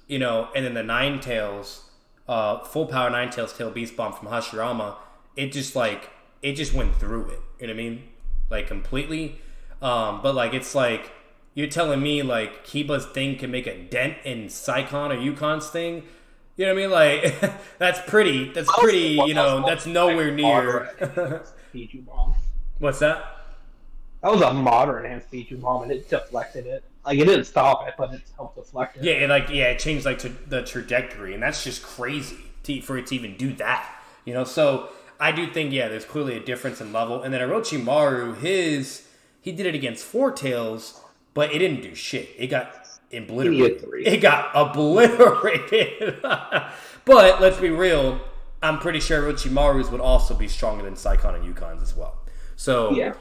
then the Nine Tails. Full power Nine Tails Tail Beast Bomb from Hashirama, it just went through it. You know what I mean? Like completely. But like it's like you're telling me like Kiba's thing can make a dent in Saikon or Yukon's thing. You know what I mean? Like that's pretty. That's nowhere near. What's that? That was a modern enhanced Pichu bomb, and it deflected it. Like it didn't stop it, but it helped deflect it. Yeah, it changed like the trajectory, and that's just crazy for it to even do that. So I do think there's clearly a difference in level. And then Orochimaru, he did it against Four Tails, but it didn't do shit. It got obliterated. It got obliterated. But let's be real. I'm pretty sure Orochimaru's would also be stronger than Saikon and Yukon's as well. So yeah.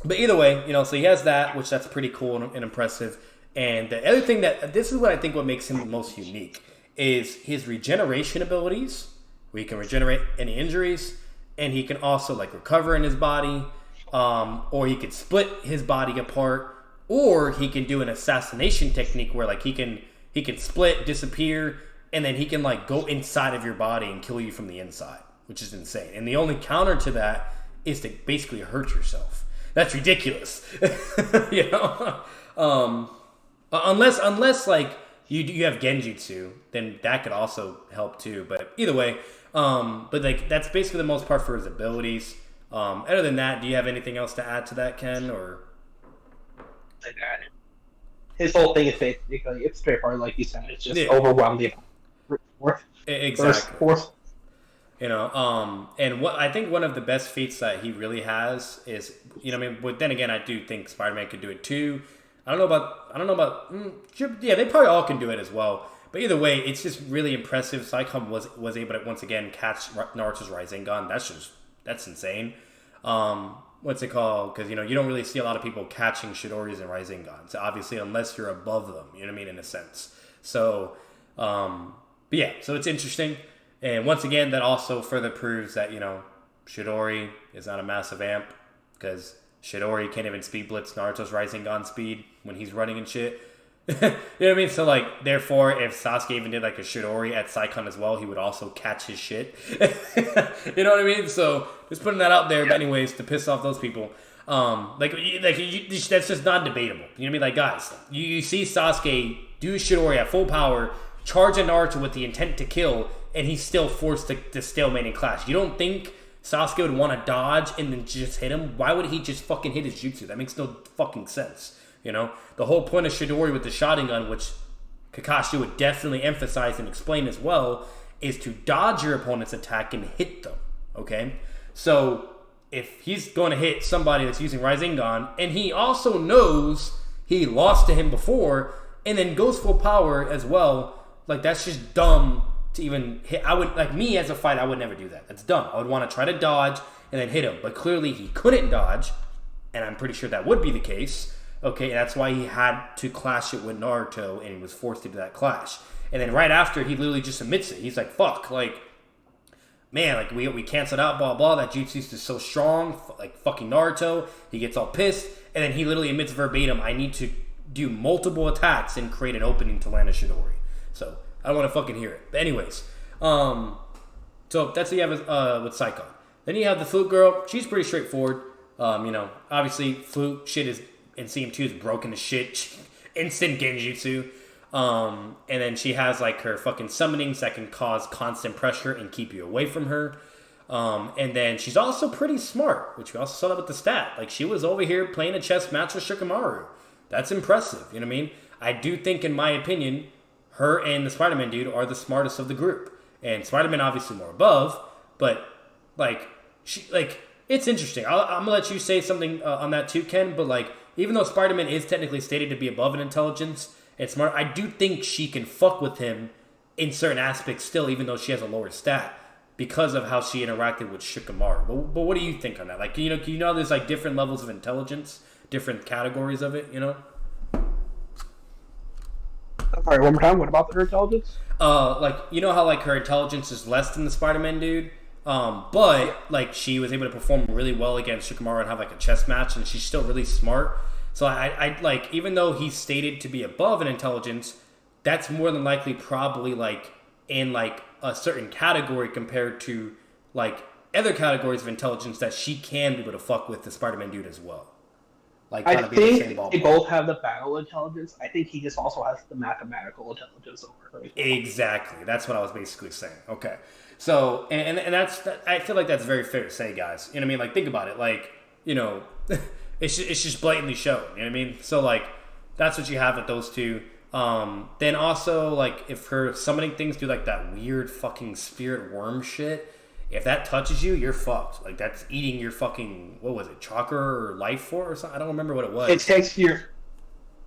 But either way, so he has that, which that's pretty cool and impressive. And the other thing this is what I think what makes him the most unique is his regeneration abilities, where he can regenerate any injuries, and he can also like recover in his body, or he could split his body apart, or he can do an assassination technique where like he can split, disappear, and then he can like go inside of your body and kill you from the inside, which is insane. And the only counter to that is to basically hurt yourself. That's ridiculous. Unless like you have genjutsu, then that could also help too. But either way, but like that's basically the most part for his abilities. Other than that, do you have anything else to add to that, Ken? Or his whole thing is basically it's straightforward, like you said. It's just overwhelm the fourth. Exactly. Fourth. And what I think one of the best feats that he really has is, but then again, I do think Spider-Man could do it too. I don't know about, they probably all can do it as well. But either way, it's just really impressive. Saikon was able to once again catch Naruto's Rasengan. That's insane. What's it called? Because, you don't really see a lot of people catching Chidori's and Rasengans, obviously, unless you're above them, you know what I mean, in a sense. So, but yeah, so it's interesting. And once again, that also further proves that, Chidori is not a massive amp, because Chidori can't even speed blitz Naruto's Rasengan speed when he's running and shit. You know what I mean? So, like, therefore, if Sasuke even did, like, a Chidori at Saikon as well, he would also catch his shit. You know what I mean? So, just putting that out there, but anyways, to piss off those people. That's just not debatable. You know what I mean? Like, guys, you see Sasuke do Chidori at full power, charge a Naruto with the intent to kill, and he's still forced to stalemate and clash. You don't think Sasuke would want to dodge and then just hit him? Why would he just fucking hit his jutsu? That makes no fucking sense. The whole point of Chidori with the Sharingan, which Kakashi would definitely emphasize and explain as well, is to dodge your opponent's attack and hit them. Okay? So, if he's going to hit somebody that's using Rasengan, and he also knows he lost to him before, and then goes full power as well, like, that's just dumb to even hit. I would, like, me as a fighter, I would never do that. That's dumb. I would want to try to dodge and then hit him. But clearly he couldn't dodge, and I'm pretty sure that would be the case. Okay, and that's why he had to clash it with Naruto, and he was forced to do that clash. And then right after, he literally just admits it. He's like, fuck, like, man, like, we canceled out, blah, blah, that jutsu's just so strong, like, fucking Naruto. He gets all pissed, and then he literally admits verbatim, I need to do multiple attacks and create an opening to land a Chidori. So, I don't want to fucking hear it. But anyways, so that's what you have with Saikon. Then you have the flute girl. She's pretty straightforward. Obviously, Flute shit is in CM2 is broken to shit. Instant genjutsu. And then she has like her fucking summonings that can cause constant pressure and keep you away from her. And then she's also pretty smart, which we also saw that with the stat. Like, she was over here playing a chess match with Shikamaru. That's impressive, you know what I mean? I do think, in my opinion, her and the Spider-Man dude are the smartest of the group. And Spider-Man obviously more above, but, it's interesting. I'm going to let you say something on that too, Ken, but, even though Spider-Man is technically stated to be above in intelligence and smart, I do think she can fuck with him in certain aspects still, even though she has a lower stat, because of how she interacted with Shikamaru. But what do you think on that? Like, there's like different levels of intelligence, different categories of it, Sorry, one more time. What about her intelligence? How like her intelligence is less than the Spider-Man dude, but like she was able to perform really well against Shikamaru and have like a chess match, and she's still really smart. So I like, even though he's stated to be above in intelligence, that's more than likely probably like in like a certain category compared to like other categories of intelligence that she can be able to fuck with the Spider-Man dude as well. Like, I think they both have the battle intelligence. I think he just also has the mathematical intelligence over her. Exactly. That's what I was basically saying. Okay. So, and that's, I feel like that's very fair to say, guys. You know what I mean? Like, think about it. Like, it's just blatantly shown. You know what I mean? So, like, that's what you have with those two. Then also, like, if her summoning things do, like, that weird fucking spirit worm shit, if that touches you, you're fucked. Like, that's eating your fucking, what was it, chakra or life force or something? I don't remember what it was. It takes your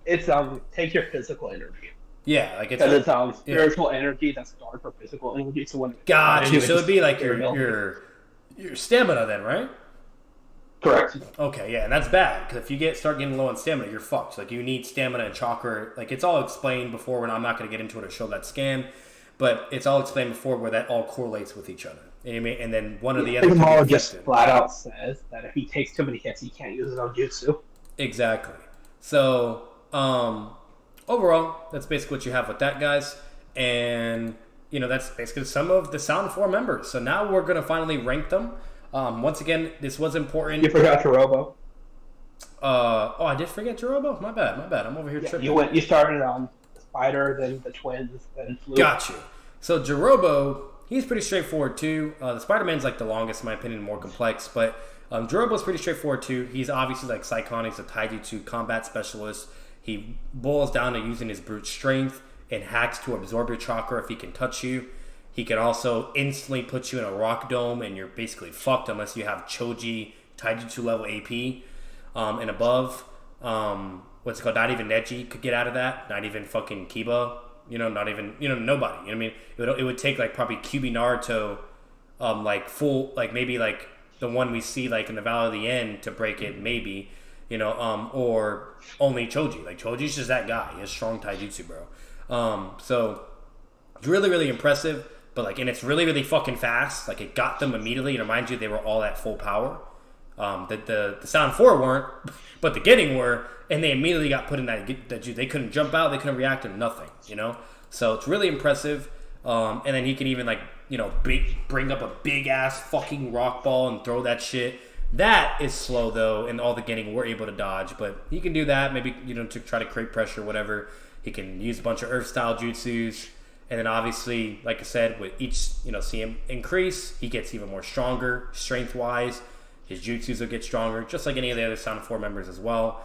physical energy. Yeah, like it's spiritual energy that's dark for physical energy. So when gotcha. So it'd be like your stamina then, right? Correct. Okay, yeah, and that's bad because if you start getting low on stamina, you're fucked. Like, you need stamina and chakra. Like, it's all explained before. When I'm not going to get into it or show that scan, but it's all explained before where that all correlates with each other. You know what I mean? And then one or the other. Shikamaru just flat out says that if he takes too many hits, he can't use his own jutsu. Exactly. So, overall, that's basically what you have with that, guys. And, that's basically some of the Sound 4 members. So now we're going to finally rank them. Once again, this was important. You forgot Jirobo. I did forget Jirobo? My bad. I'm over here tripping. You started on the Spider, then the Twins, then Fluke. Got you. So Jirobo, he's pretty straightforward too. The Spider-Man's like the longest, in my opinion, more complex. But Jirobo's pretty straightforward too. He's obviously like Saikon. He's a taijutsu combat specialist. He boils down to using his brute strength and hacks to absorb your chakra if he can touch you. He can also instantly put you in a rock dome and you're basically fucked unless you have Choji taijutsu level AP and above. What's it called? Not even Neji could get out of that. Not even fucking Kiba. Not even, nobody. You know what I mean? It would take like probably QB Naruto, like full, like maybe like the one we see like in the Valley of the End to break it, maybe, or only Choji. Like, Choji's just that guy. He has strong taijutsu, bro. So it's really, really impressive. But and it's really, really fucking fast. Like, it got them immediately. And remind you, they were all at full power. That the Sound 4 weren't, but the Getting were, and they immediately got put in that they couldn't jump out, they couldn't react to nothing, So it's really impressive. And then he can even bring up a big ass fucking rock ball and throw that shit. That is slow though, and all the Getting were able to dodge, but he can do that. Maybe to try to create pressure, whatever. He can use a bunch of Earth style jutsus. And then obviously, like I said, with each, see him increase, he gets even more stronger, strength-wise. His jutsus will get stronger, just like any of the other Sound 4 members as well.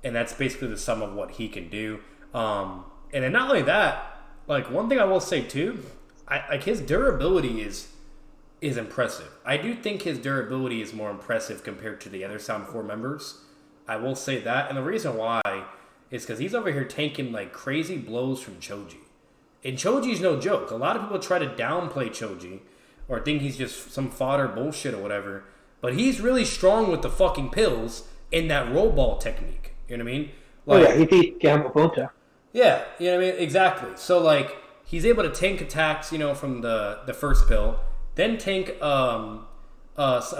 And that's basically the sum of what he can do. And then not only that, one thing I will say too, his durability is impressive. I do think his durability is more impressive compared to the other Sound 4 members. I will say that. And the reason why is because he's over here taking crazy blows from Choji. And Choji's no joke. A lot of people try to downplay Choji or think he's just some fodder bullshit or whatever. But he's really strong with the fucking pills in that roll ball technique. You know what I mean? He beat Gamma Punta. Yeah, you know what I mean? Exactly. So, he's able to tank attacks, from the first pill. Then tank a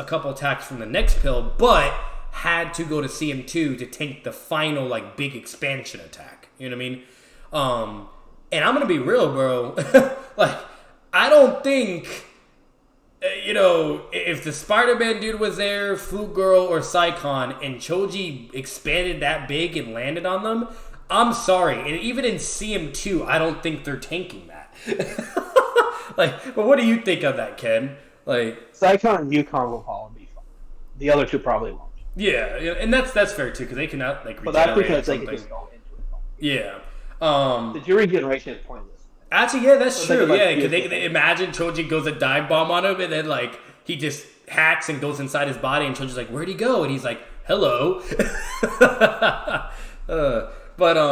couple attacks from the next pill. But had to go to CM2 to tank the final, big expansion attack. You know what I mean? And I'm going to be real, bro. I don't think... if the Spider-Man dude was there, Flute Girl or Saikon, and Choji expanded that big and landed on them, I'm sorry. And even in CM2, I don't think they're tanking that. But what do you think of that, Ken? Saikon and Yukon will probably be fine. The other two probably won't. Yeah, and that's fair too, because they cannot But that's because they can just go into it. Yeah. The regeneration is pointless. Actually, yeah, that's true. Yeah, because they imagine Choji goes a dive bomb on him, and then he just hacks and goes inside his body, and Choji's like, "Where'd he go?" And he's like, "Hello." But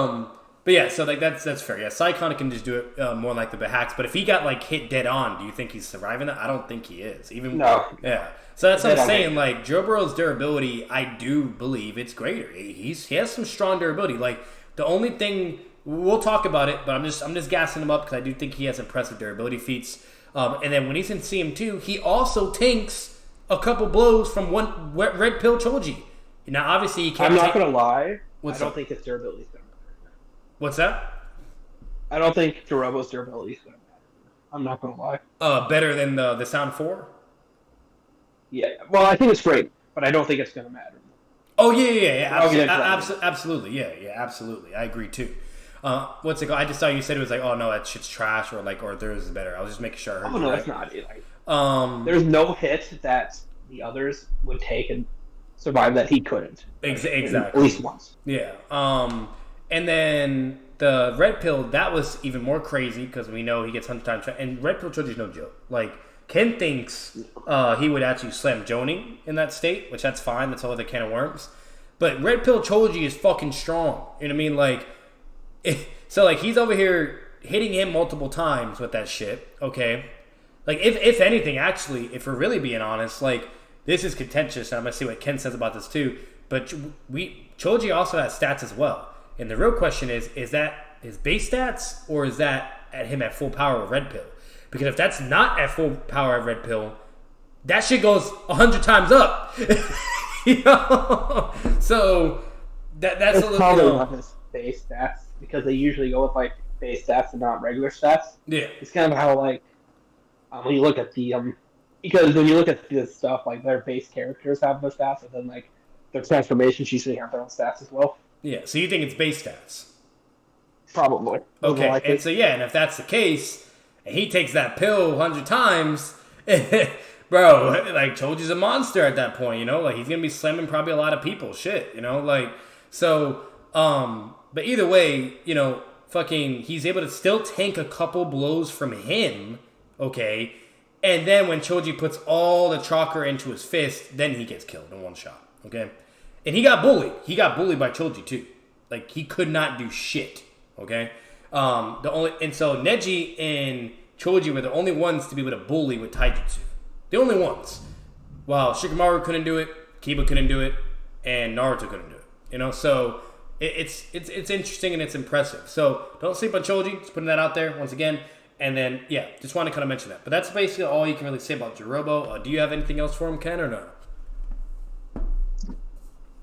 yeah, so that's fair. Yeah, Saikon can just do it more like the hacks. But if he got hit dead on, do you think he's surviving that? I don't think he is. No. Yeah. So that's what I'm saying. Joburo's durability, I do believe it's greater. He has some strong durability. The only thing. We'll talk about it, but I'm just gassing him up because I do think he has impressive durability feats. And then when he's in CM2, he also tanks a couple blows from one Red Pill Choji. Now, obviously, he can't. I'm not gonna lie. What's I don't think his durability is gonna matter. What's that? I don't think Jirobo's durability is gonna matter. I'm not gonna lie. Better than the Sound 4? Yeah. Well, I think it's great, but I don't think it's gonna matter. Oh yeah. Absolutely. Yeah, absolutely. I agree too. What's it called? I just thought you said it was oh no, that shit's trash, or theirs is better. I was just making sure I heard. Oh no, it's not. There's no hit that the others would take and survive that he couldn't. Exactly. At least once. Yeah. And then the Red Pill, that was even more crazy because we know he gets 100 times. And Red Pill Choji's no joke. Ken thinks he would actually slam Jonin in that state, which that's fine. That's all other can of worms. But Red Pill Choji is fucking strong. You know what I mean? So he's over here hitting him multiple times with that shit, okay? If anything, actually, if we're really being honest, this is contentious, and I'm gonna see what Ken says about this too. But Choji also has stats as well, and the real question is that his base stats, or is that at him at full power with Red Pill? Because if that's not at full power at Red Pill, that shit goes 100 times up. So that's it's a little not his base stats. Because they usually go with base stats and not regular stats. Yeah, it's kind of how when you look at the because when you look at this stuff, their base characters have their stats, and then their transformations usually have their own stats as well. Yeah, so you think it's base stats? Probably. Okay, and so and if that's the case, and he takes that pill 100 times, bro, Choji's a monster at that point. He's gonna be slamming probably a lot of people. Shit, so. But either way, he's able to still tank a couple blows from him, okay? And then when Choji puts all the chakra into his fist, then he gets killed in one shot, okay? And he got bullied. He got bullied by Choji too. He could not do shit, okay? So Neji and Choji were the only ones to be able to bully with taijutsu. The only ones. While Shikamaru couldn't do it, Kiba couldn't do it, and Naruto couldn't do it. So it's interesting and it's impressive. So don't sleep on Choji. Just putting that out there once again. And then, just want to kind of mention that. But that's basically all you can really say about Jirobo. Do you have anything else for him, Ken, or no?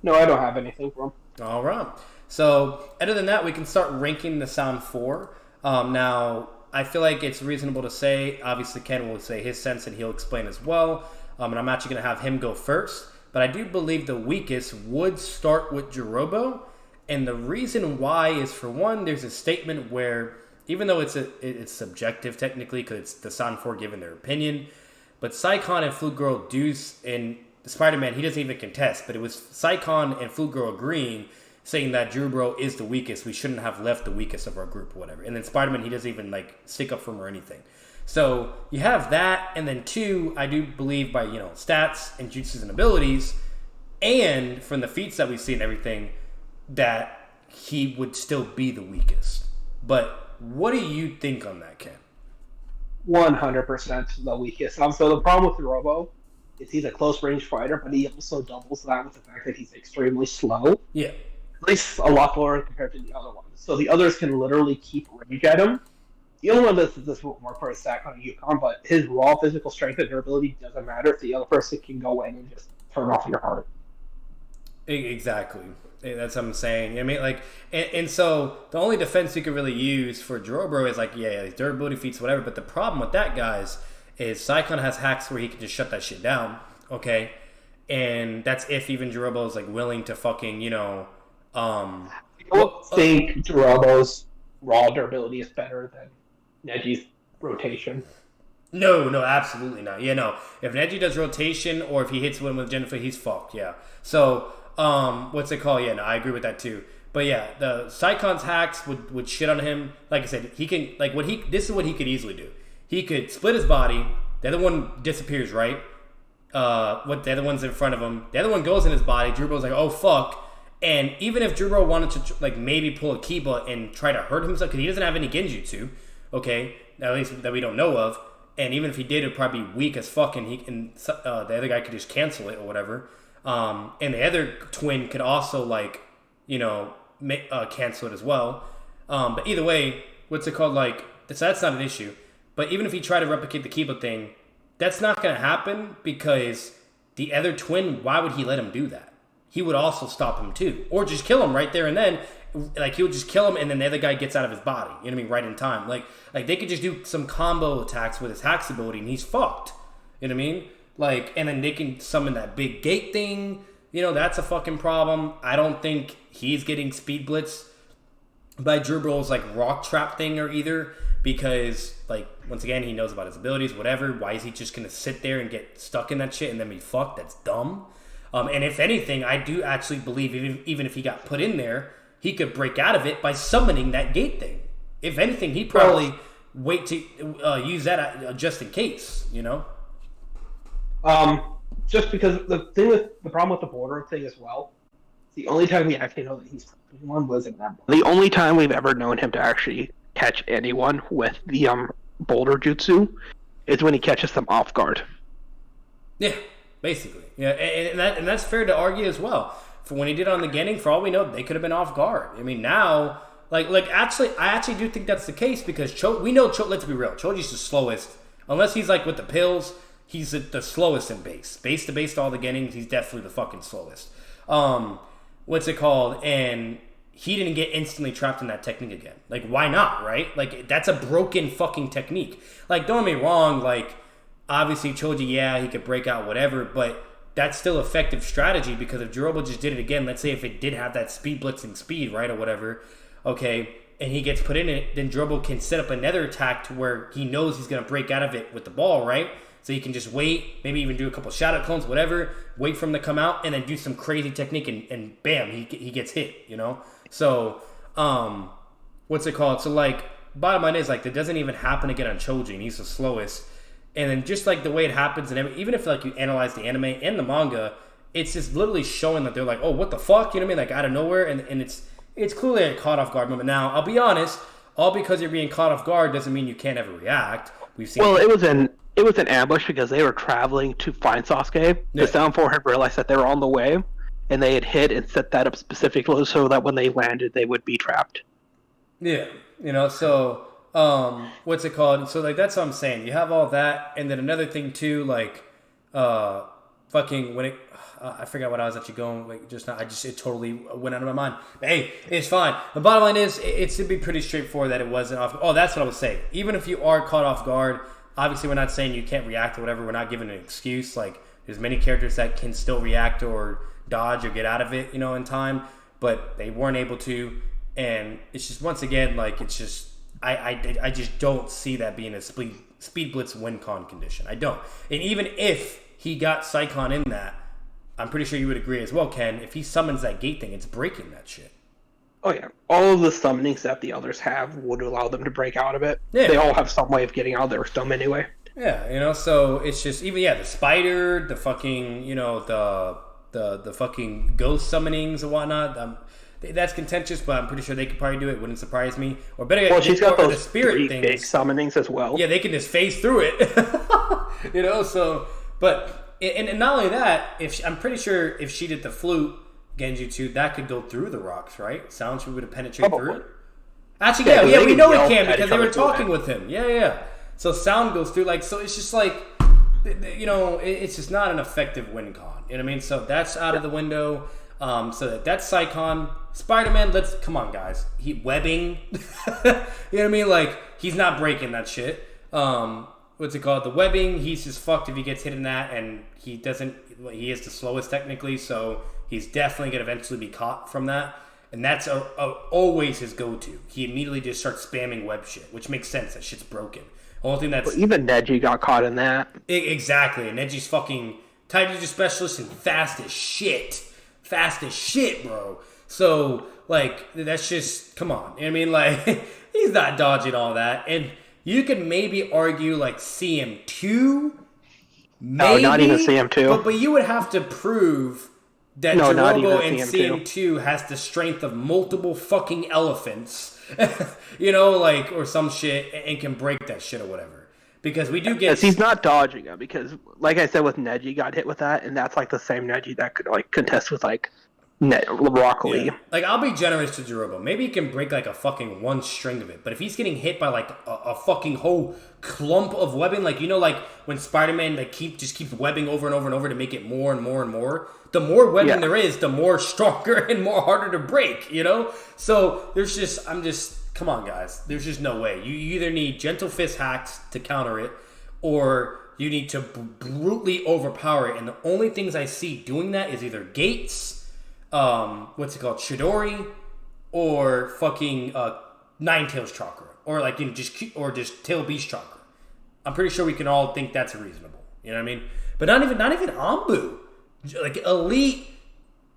No, I don't have anything for him. All right. So other than that, we can start ranking the Sound 4. Now, I feel like it's reasonable to say, obviously Ken will say his sense and he'll explain as well. And I'm actually going to have him go first. But I do believe the weakest would start with Jirobo. And the reason why is, for one, there's a statement where, even though it's subjective technically, because it's the Sound 4 giving their opinion, but Saikon and Flute Girl and Spider-Man, he doesn't even contest, but it was Saikon and Flute Girl agreeing, saying that Jurobro is the weakest. We shouldn't have left the weakest of our group or whatever. And then Spider-Man, he doesn't even stick up for him or anything. So you have that, and then two, I do believe by stats and jutsus and abilities, and from the feats that we see and everything, that he would still be the weakest. But what do you think on that, Ken? 100% the weakest. So the problem with Robo is he's a close range fighter, but he also doubles that with the fact that he's extremely slow. Yeah. At least a lot lower compared to the other ones. So the others can literally keep range at him. The only one that does this more for his stack on Yukon, but his raw physical strength and durability doesn't matter if the other person can go in and just turn off your heart. Exactly. That's what I'm saying. I mean, and so the only defense you could really use for Jorobro is his durability feats, whatever. But the problem with that, guys, is Saikon has hacks where he can just shut that shit down, okay? And that's if even Jirobo is like willing to fucking, I don't think Jirobo's raw durability is better than Neji's rotation. No, absolutely not. Yeah, no. If Neji does rotation or if he hits one with Jennifer, he's fucked, yeah. So, what's it called? Yeah, no, I agree with that too. But yeah, the Saikon's hacks would shit on him. Like I said, he can, like, this is what he could easily do. He could split his body, the other one disappears, right? What the other one's in front of him. The other one goes in his body. Jirobo's like, oh fuck. And even if Jiro wanted to like maybe pull a Kiba and try to hurt himself, because he doesn't have any Genjutsu, okay, at least that we don't know of. And even if he did, it'd probably be weak as fuck, and the other guy could just cancel it or whatever. And the other twin could also like, cancel it as well. But either way, what's it called? Like, so that's not an issue. But even if he tried to replicate the Kiba thing, that's not going to happen because the other twin, why would he let him do that? He would also stop him too. Or just kill him right there and then. Like, he would just kill him and then the other guy gets out of his body. You know what I mean? Right in time. Like they could just do some combo attacks with his hacks ability and he's fucked. You know what I mean? Like, and then they can summon that big gate thing. That's a fucking problem. I don't think he's getting speed blitz by Jirobo's like rock trap thing or either. Because, like, once again, he knows about his abilities, whatever. Why is he just going to sit there and get stuck in that shit and then be fucked? That's dumb. And if anything, I do actually believe even if he got put in there, he could break out of it by summoning that gate thing. If anything, he'd probably wait to use that just in case, Just because the problem with the border thing as well, the only time we actually know that he's anyone was in that. The only time we've ever known him to actually catch anyone with the boulder jutsu is when he catches them off guard. Yeah, basically. Yeah, and that's fair to argue as well. For when he did on the Genning, for all we know, they could have been off guard. I mean, now, I actually do think that's the case because we know let's be real, Choji's the slowest. Unless he's like with the pills, he's the slowest in base. Base to all the Gennings, he's definitely the fucking slowest. What's it called? And he didn't get instantly trapped in that technique again. Like, why not, right? Like, that's a broken fucking technique. Like, don't get me wrong, like, obviously Choji, yeah, he could break out whatever, but that's still effective strategy because if Jirobo just did it again, let's say if it did have that speed blitzing speed, right, or whatever, okay, and he gets put in it, then Jirobo can set up another attack to where he knows he's going to break out of it with the ball, right? So he can just wait, maybe even do a couple shadow clones, whatever, wait for him to come out, and then do some crazy technique, and bam, he gets hit, So, what's it called? So, like, bottom line is, like, that doesn't even happen again on Choji, and he's the slowest. And then just, like, the way it happens, and even if, like, you analyze the anime and the manga, it's just literally showing that they're like, oh, what the fuck? You know what I mean? Like, out of nowhere, and it's clearly a caught off guard moment. Now, I'll be honest, all because you're being caught off guard doesn't mean you can't ever react. We've seen. Well, it was an ambush because they were traveling to find Sasuke. Yeah. The Sound 4 had realized that they were on the way, and they had hid and set that up specifically so that when they landed, they would be trapped. Yeah, so what's it called? So, like, that's what I'm saying. You have all that, and then another thing too, like, fucking when it. I forgot what I was actually going like just now. It totally went out of my mind. But hey, it's fine. The bottom line is, it should be pretty straightforward that it wasn't off. Oh, that's what I was saying. Even if you are caught off guard, obviously we're not saying you can't react or whatever. We're not giving an excuse. Like, there's many characters that can still react or dodge or get out of it, in time. But they weren't able to, and it's just once again like it's just I just don't see that being a speed blitz win con condition. I don't. And even if he got Saikon in that, I'm pretty sure you would agree as well, Ken. If he summons that gate thing, it's breaking that shit. Oh yeah, all of the summonings that the others have would allow them to break out of it. Yeah. They all have some way of getting out of their stum anyway. Yeah, so it's just even the spider, the fucking the fucking ghost summonings and whatnot. That's contentious, but I'm pretty sure they could probably do it. Wouldn't surprise me. Or better yet, she's got those the spirit 3 things. Big summonings as well. Yeah, they can just phase through it. So, but. And not only that, I'm pretty sure if she did the flute Genjutsu, that could go through the rocks, right? Sound she would have penetrated through it. Actually, yeah, we know it can because they were talking with him. Yeah. So sound goes through, like, so it's just like, it's just not an effective win con. You know what I mean? So that's out of the window. So that's Saikon. Spider-Man, come on, guys. Webbing. You know what I mean? Like, he's not breaking that shit. what's it called? The webbing, he's just fucked if he gets hit in that, and he is the slowest technically, so he's definitely going to eventually be caught from that. And that's always his go-to. He immediately just starts spamming web shit, which makes sense. That shit's broken. The only thing that's... But even Neji got caught in that. Exactly. And Neji's fucking Taijutsu specialist and fast as shit. Fast as shit, bro. So, like, that's just... Come on. I mean, like, he's not dodging all that. And you could maybe argue, like, CM2? Maybe, no, not even CM2. But you would have to prove... that Jirobo and CM2 has the strength of multiple fucking elephants, you know, like, or some shit, and can break that shit or whatever. Because we do get... Because he's not dodging it, because, like I said, with Neji got hit with that, and that's, like, the same Neji that could, like, contest with, like, Rock Lee. Yeah. Like, I'll be generous to Jirobo. Maybe he can break, like, a fucking one string of it. But if he's getting hit by, like, a fucking whole clump of webbing, like, you know, like, when Spider-Man, like, keeps webbing over and over and over to make it more and more and more... The more webbing there is, the more stronger and more harder to break, you know? So, come on, guys. There's just no way. You either need gentle fist hacks to counter it, or you need to brutally overpower it. And the only things I see doing that is either Gates, Chidori, or fucking Ninetales Chakra. Or, like, you know, just Tail Beast Chakra. I'm pretty sure we can all think that's reasonable. You know what I mean? But not even Anbu. Like, elite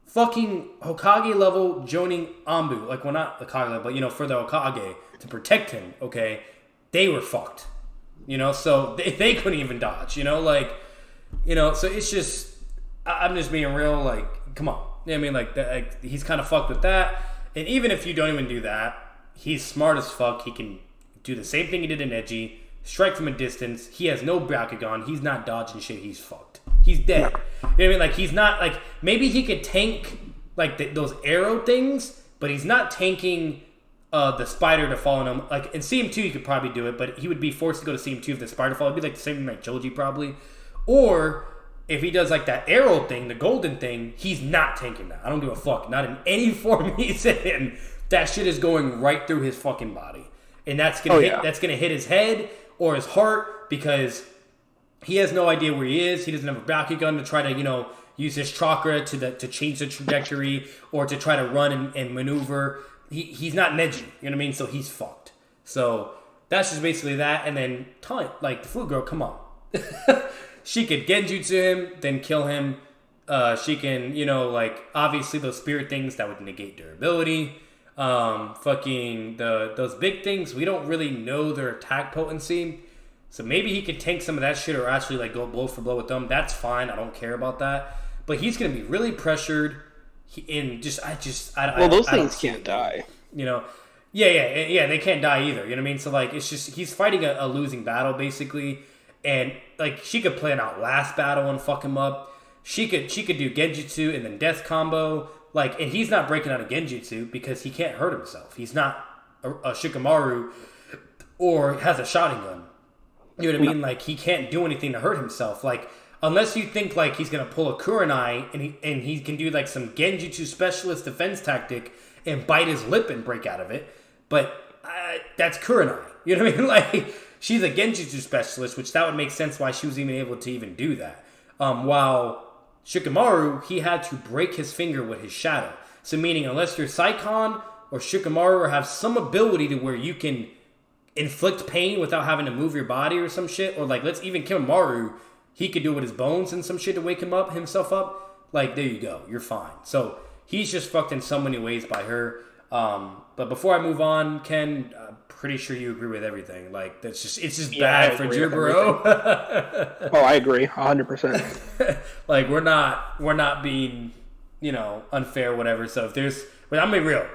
fucking Hokage level Jonin Anbu. Like, well, not Hokage level, but, you know, for the Hokage to protect him, okay, they were fucked. You know, so they couldn't even dodge, you know, like, you know, so it's just, I'm just being real, like, come on. You know what I mean? Like he's kind of fucked with that. And even if you don't even do that, he's smart as fuck. He can do the same thing he did in Neji, strike from a distance. He has no Bakugan. He's not dodging shit. He's fucked. He's dead. You know what I mean? Like, he's not, like, maybe he could tank, like, those arrow things, but he's not tanking the spider to fall on him. Like, in CM2, he could probably do it, but he would be forced to go to CM2 if the spider fall. It'd be like the same thing like Joji, probably. Or, if he does, like, that arrow thing, the golden thing, he's not tanking that. I don't give a fuck. Not in any form he's in. That shit is going right through his fucking body. And that's gonna hit his head or his heart, because... he has no idea where he is. He doesn't have a Bakugan to try to, you know, use his chakra to change the trajectory or to try to run and maneuver. He's not Neji, you know what I mean? So he's fucked. So that's just basically that. And then, like, the Fruit Girl, come on. She could Genjutsu him, then kill him. She can, you know, like, obviously those spirit things that would negate durability. Those big things, we don't really know their attack potency. So maybe he could tank some of that shit or actually, like, go blow for blow with them. That's fine. I don't care about that. But he's going to be really pressured. Those things can't die. You know? Yeah, they can't die either. You know what I mean? So, like, it's just, he's fighting a losing battle, basically. And, like, she could plan out last battle and fuck him up. She could do Genjutsu and then death combo. Like, and he's not breaking out a Genjutsu because he can't hurt himself. He's not a Shikamaru or has a Sharingan. You know what I mean? Like, he can't do anything to hurt himself. Like, unless you think, like, he's going to pull a Kurenai and he can do, like, some Genjutsu specialist defense tactic and bite his lip and break out of it. But that's Kurenai. You know what I mean? Like, she's a Genjutsu specialist, which that would make sense why she was even able to even do that. While Shikamaru, he had to break his finger with his shadow. So meaning, unless you're Saikon or Shikamaru or have some ability to where you can inflict pain without having to move your body or some shit, or like, let's even kill Maru, he could do it with his bones and some shit to wake himself up. Like, there you go, you're fine. So he's just fucked in so many ways by her. But before I move on, Ken, I'm pretty sure you agree with everything. Like, it's just bad for Jibaro. Oh, I agree 100%. Like, we're not being, you know, unfair, whatever. So if there's, but I'm gonna be real.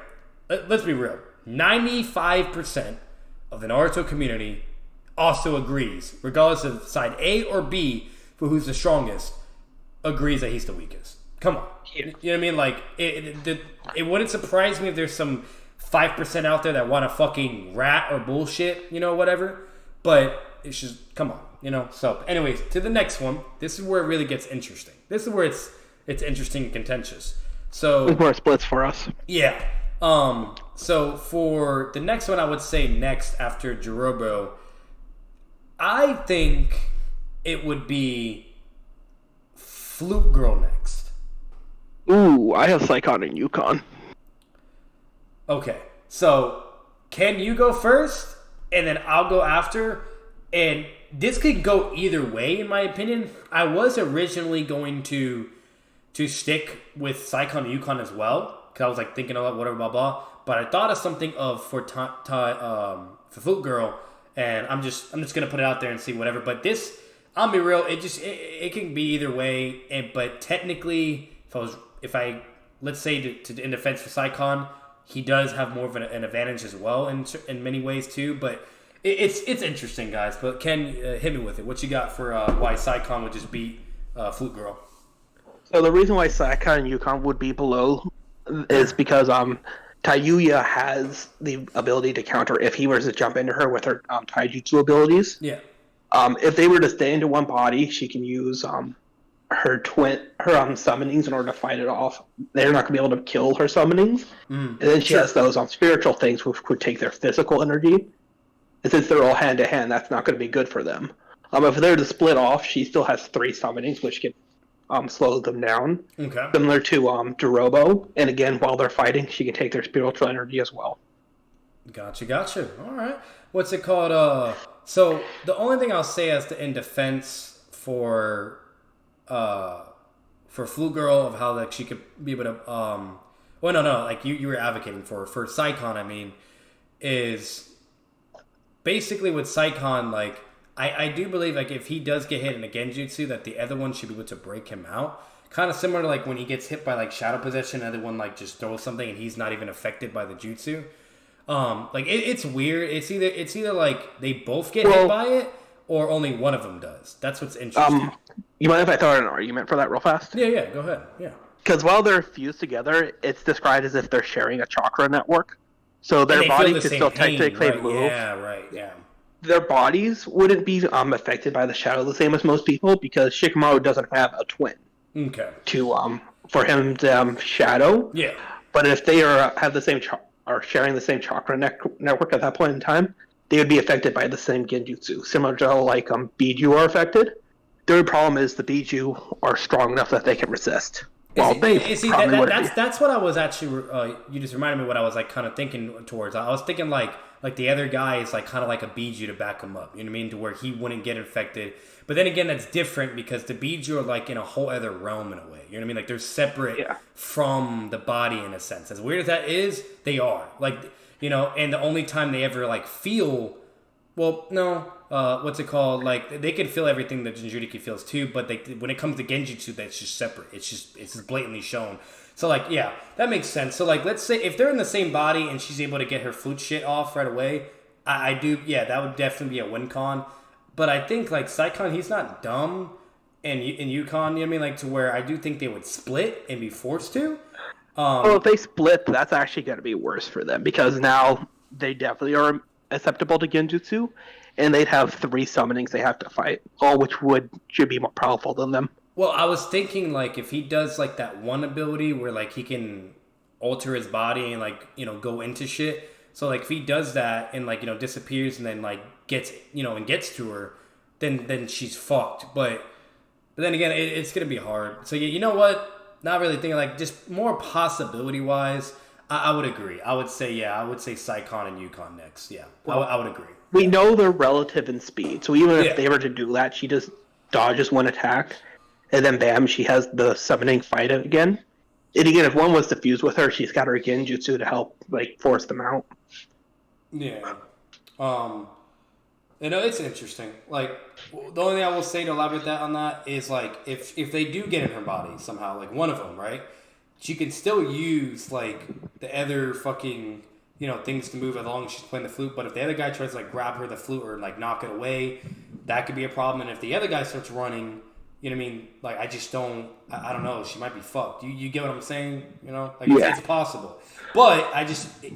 Let's be real. 95% of the Naruto community also agrees, regardless of side A or B, for who's the strongest, agrees that he's the weakest. Come on. You know what I mean? Like, it wouldn't surprise me if there's some 5% out there that want to fucking rat or bullshit, you know, whatever. But it's just, come on, you know? So, anyways, to the next one. This is where it really gets interesting. This is where it's interesting and contentious. So, this is where it splits for us. Yeah. So for the next one, I would say next after Jirobo, I think it would be Flute Girl next. Ooh, I have Psychon and Yukon. Okay, so can you go first, and then I'll go after? And this could go either way, in my opinion. I was originally going to stick with Psychon and Yukon as well, because I was like thinking about whatever, blah blah. But I thought of something for Flute Girl, and I'm just gonna put it out there and see whatever. But this, I'll be real, it can be either way. But technically, if I let's say in defense for Psychon, he does have more of an advantage as well in many ways too. But it's interesting, guys. But Ken, hit me with it. What you got for why Psychon would just beat Flute Girl? So the reason why Psychon and Yukon would be below is because Tayuya has the ability to counter if he were to jump into her with her taijutsu abilities. Yeah. If they were to stay into one body, she can use her summonings in order to fight it off. They're not going to be able to kill her summonings. And then she has those spiritual things which could take their physical energy. And since they're all hand to hand, that's not going to be good for them. If they're to split off, she still has 3 summonings, which can slow them down. Okay. Similar to Dorobo. And again, while they're fighting, she can take their spiritual energy as well. Gotcha. All right. What's it called? So the only thing I'll say as to in defense for Flute Girl of how like she could be able to well no like you were advocating for Psychon, I mean, is basically with Psychon, like I do believe like if he does get hit in a genjutsu that the other one should be able to break him out. Kind of similar to like when he gets hit by like shadow possession, the other one like just throws something and he's not even affected by the jutsu. Like it's weird. It's either like they both get hit by it or only one of them does. That's what's interesting. You mind if I throw out an argument for that real fast? Yeah, go ahead. Yeah. Because while they're fused together, it's described as if they're sharing a chakra network. So their body could still technically move. Yeah, right, yeah. Their bodies wouldn't be affected by the shadow the same as most people because Shikamaru doesn't have a twin. Okay. To for him to shadow. Yeah. But if they have the same are sharing the same chakra network at that point in time, they would be affected by the same genjutsu, similar to like Biju are affected. The only problem is the Biju are strong enough that they can resist. That's what I was actually. You just reminded me what I was like kind of thinking towards. I was thinking like the other guy is like kind of like a Biju to back him up. You know what I mean? To where he wouldn't get infected. But then again, that's different because the Biju are like in a whole other realm in a way. You know what I mean? Like they're separate from the body in a sense. As weird as that is, they are like And the only time they ever like feel, what's it called? Like they can feel everything that Jinchuriki feels too. But when it comes to Genjutsu, that's just separate. It's just blatantly shown. So like that makes sense. So like let's say if they're in the same body and she's able to get her flute shit off right away, I do that would definitely be a win con. But I think, like, Psychon, he's not dumb, and Yukon, you know what I mean? Like, to where I do think they would split and be forced to. Well, if they split, that's actually going to be worse for them, because now they definitely are acceptable to Genjutsu, and they'd have 3 summonings they have to fight, all which should be more powerful than them. Well, I was thinking, like, if he does, like, that one ability where, like, he can alter his body and, like, go into shit. So, like, if he does that and, like, disappears and then, like, gets to her, then she's fucked. But then again, it's going to be hard. So, you know what? Not really thinking, like, just more possibility-wise, I would agree. I would say Psychon and Yukon next. Yeah, well, I would agree. We know they're relative in speed. So even if they were to do that, she just dodges one attack, and then bam, she has the summoning fight again. And again, if one was to fuse with her, she's got her Genjutsu to help, like, force them out. Yeah. It's interesting. Like, the only thing I will say to elaborate on that is, like, if they do get in her body somehow, like, one of them, right? She can still use, like, the other fucking, things to move as long as she's playing the flute. But if the other guy tries to, like, grab her the flute or, like, knock it away, that could be a problem. And if the other guy starts running, you know what I mean? Like, I just don't, I don't know. She might be fucked. You get what I'm saying? It's possible. But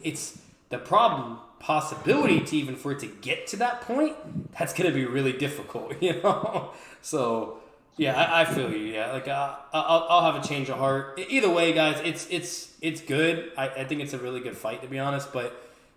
it's the problem. Possibility to even for it to get to that point, that's gonna be really difficult, So I feel you. Yeah, like I'll have a change of heart. Either way, guys, it's good. I think it's a really good fight, to be honest. But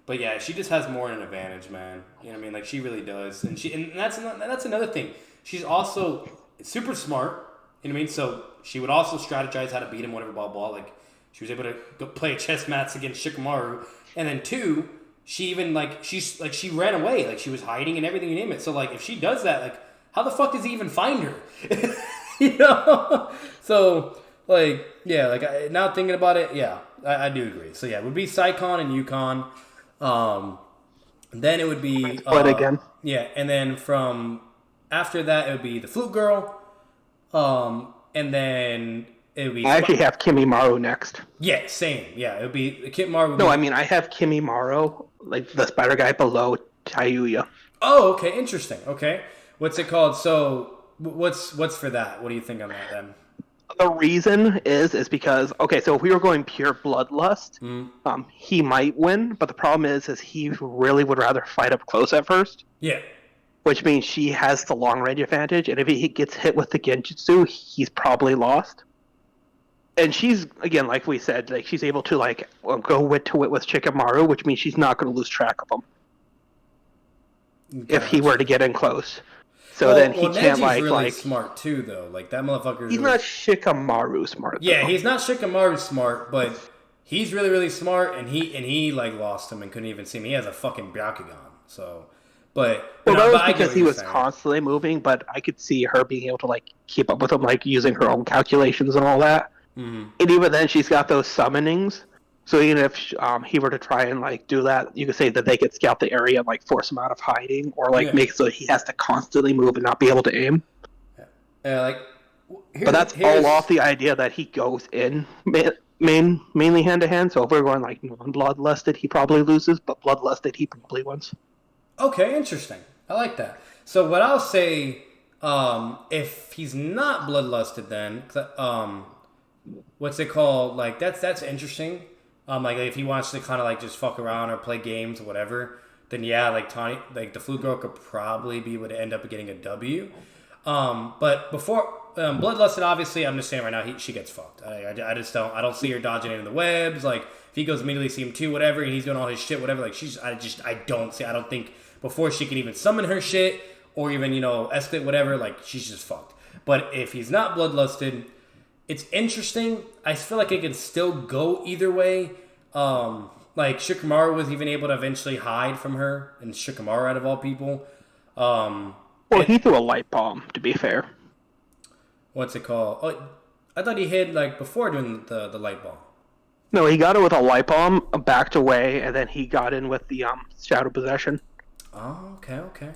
But yeah, she just has more an advantage, man. You know what I mean? Like she really does, and that's another thing. She's also super smart. You know what I mean? So she would also strategize how to beat him, whatever, blah blah. Like she was able to go play chess match against Shikamaru, and then two, she even she ran away, like she was hiding and everything, you name it. So like if she does that, like how the fuck does he even find her? You know? So like yeah, like now thinking about it, yeah, I do agree. So yeah, it would be Saikon and Yukon. Then it would be again. yeah, and then from after that it would be the Flute Girl, and then it would be. I actually have Kimimaro next. Yeah, same. Yeah, it would be Kimimaro. No, I mean I have Kimimaro, like the spider guy below Tayuya. Oh, okay, interesting. Okay, what's it called? So what's for that? What do you think on that then? The reason is because okay, so if we were going pure bloodlust, he might win, but the problem is he really would rather fight up close at first. Yeah. Which means she has the long range advantage, and if he gets hit with the Genjutsu, he's probably lost. And she's again, like we said, like she's able to go wit to wit with Shikamaru, which means she's not going to lose track of him if he were to get in close. So then he can't Neji's really smart too, though. Like that motherfucker. He's not Shikamaru smart. Yeah, though. he's not Shikamaru smart, but he's really really smart, and he like lost him and couldn't even see him. He has a fucking Byakugan, so. But that was because he was constantly moving. But I could see her being able to like keep up with him, like using her own calculations and all that. Mm-hmm. And even then, she's got those summonings. So even if he were to try and like do that, you could say that they could scout the area and like force him out of hiding, or like make so he has to constantly move and not be able to aim. Yeah, but that's all off the idea that he goes in mainly hand to hand. So if we're going like non-bloodlusted, he probably loses, but bloodlusted, he probably wins. Okay, interesting. I like that. So what I'll say, if he's not bloodlusted, then what's it called? Like that's interesting. Like if he wants to kind of like just fuck around or play games or whatever, then yeah, like the Flute Girl could probably be able to end up getting a W. But before bloodlusted, obviously, I'm just saying right now, she gets fucked. I just don't see her dodging into the webs. Like if he goes immediately see him too, whatever, and he's doing all his shit, whatever. Like I don't think before she can even summon her shit or even escalate whatever. Like she's just fucked. But if he's not bloodlusted, it's interesting. I feel like it can still go either way. Like Shikamaru was even able to eventually hide from her, and Shikamaru out of all people. He threw a light bomb, to be fair. What's it called? Oh, I thought he hid like before doing the light bomb. No, he got it with a light bomb, backed away, and then he got in with the shadow possession. Oh, okay.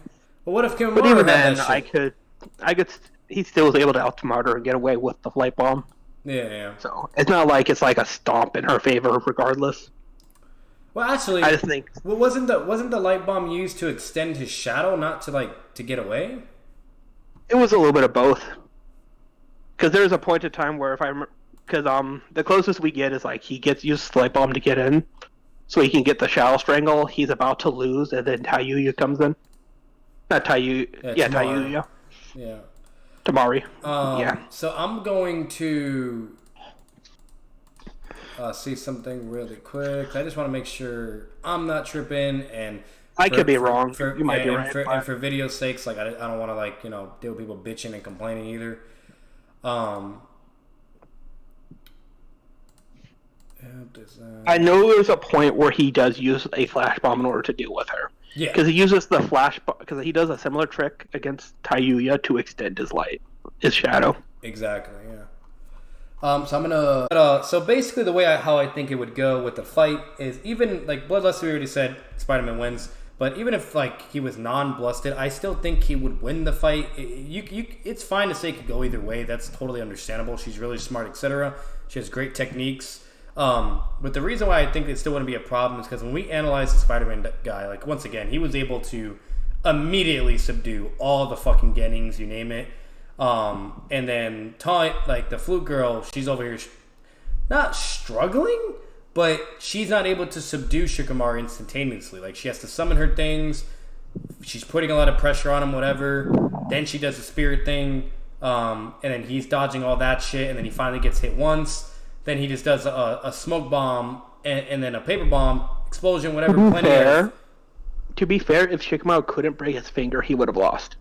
Well, what if Kimimaro But even had then, that shit? I could. He still was able to outsmart her and get away with the light bomb. Yeah. So it's not like it's like a stomp in her favor, regardless. Well, actually, I just think. Well, wasn't the light bomb used to extend his shadow, not to get away? It was a little bit of both. Because there's a point in time where the closest we get is like he uses the light bomb to get in, so he can get the shadow strangle. He's about to lose, and then Tayuya comes in. Not Tayuya. Yeah, Tayuya. Yeah. Tamari. So I'm going to see something really quick. I just want to make sure I'm not tripping, and I could be wrong. You might be right. And for video's sakes, like I don't want to deal with people bitching and complaining either. I know there's a point where he does use a flash bomb in order to deal with her. Yeah, because he uses the flash because he does a similar trick against Tayuya to extend his shadow. Exactly. Yeah. So I'm gonna. So basically, the way how I think it would go with the fight is even like Bloodlust. We already said Spider-Man wins, but even if like he was non-blusted, I still think he would win the fight. It's fine to say it could go either way. That's totally understandable. She's really smart, etc. She has great techniques. But the reason why I think it still wouldn't be a problem is because when we analyze the Spider-Man guy, like once again, he was able to immediately subdue all the fucking Gennings, you name it. And then like the Flute Girl, she's over here not struggling, but she's not able to subdue Shikamaru instantaneously. Like she has to summon her things. She's putting a lot of pressure on him, whatever. Then she does the spirit thing. And then he's dodging all that shit. And then he finally gets hit once. Then he just does a smoke bomb and then a paper bomb, explosion, whatever. To be Plenty fair, of. if Shikamaru couldn't break his finger, he would have lost.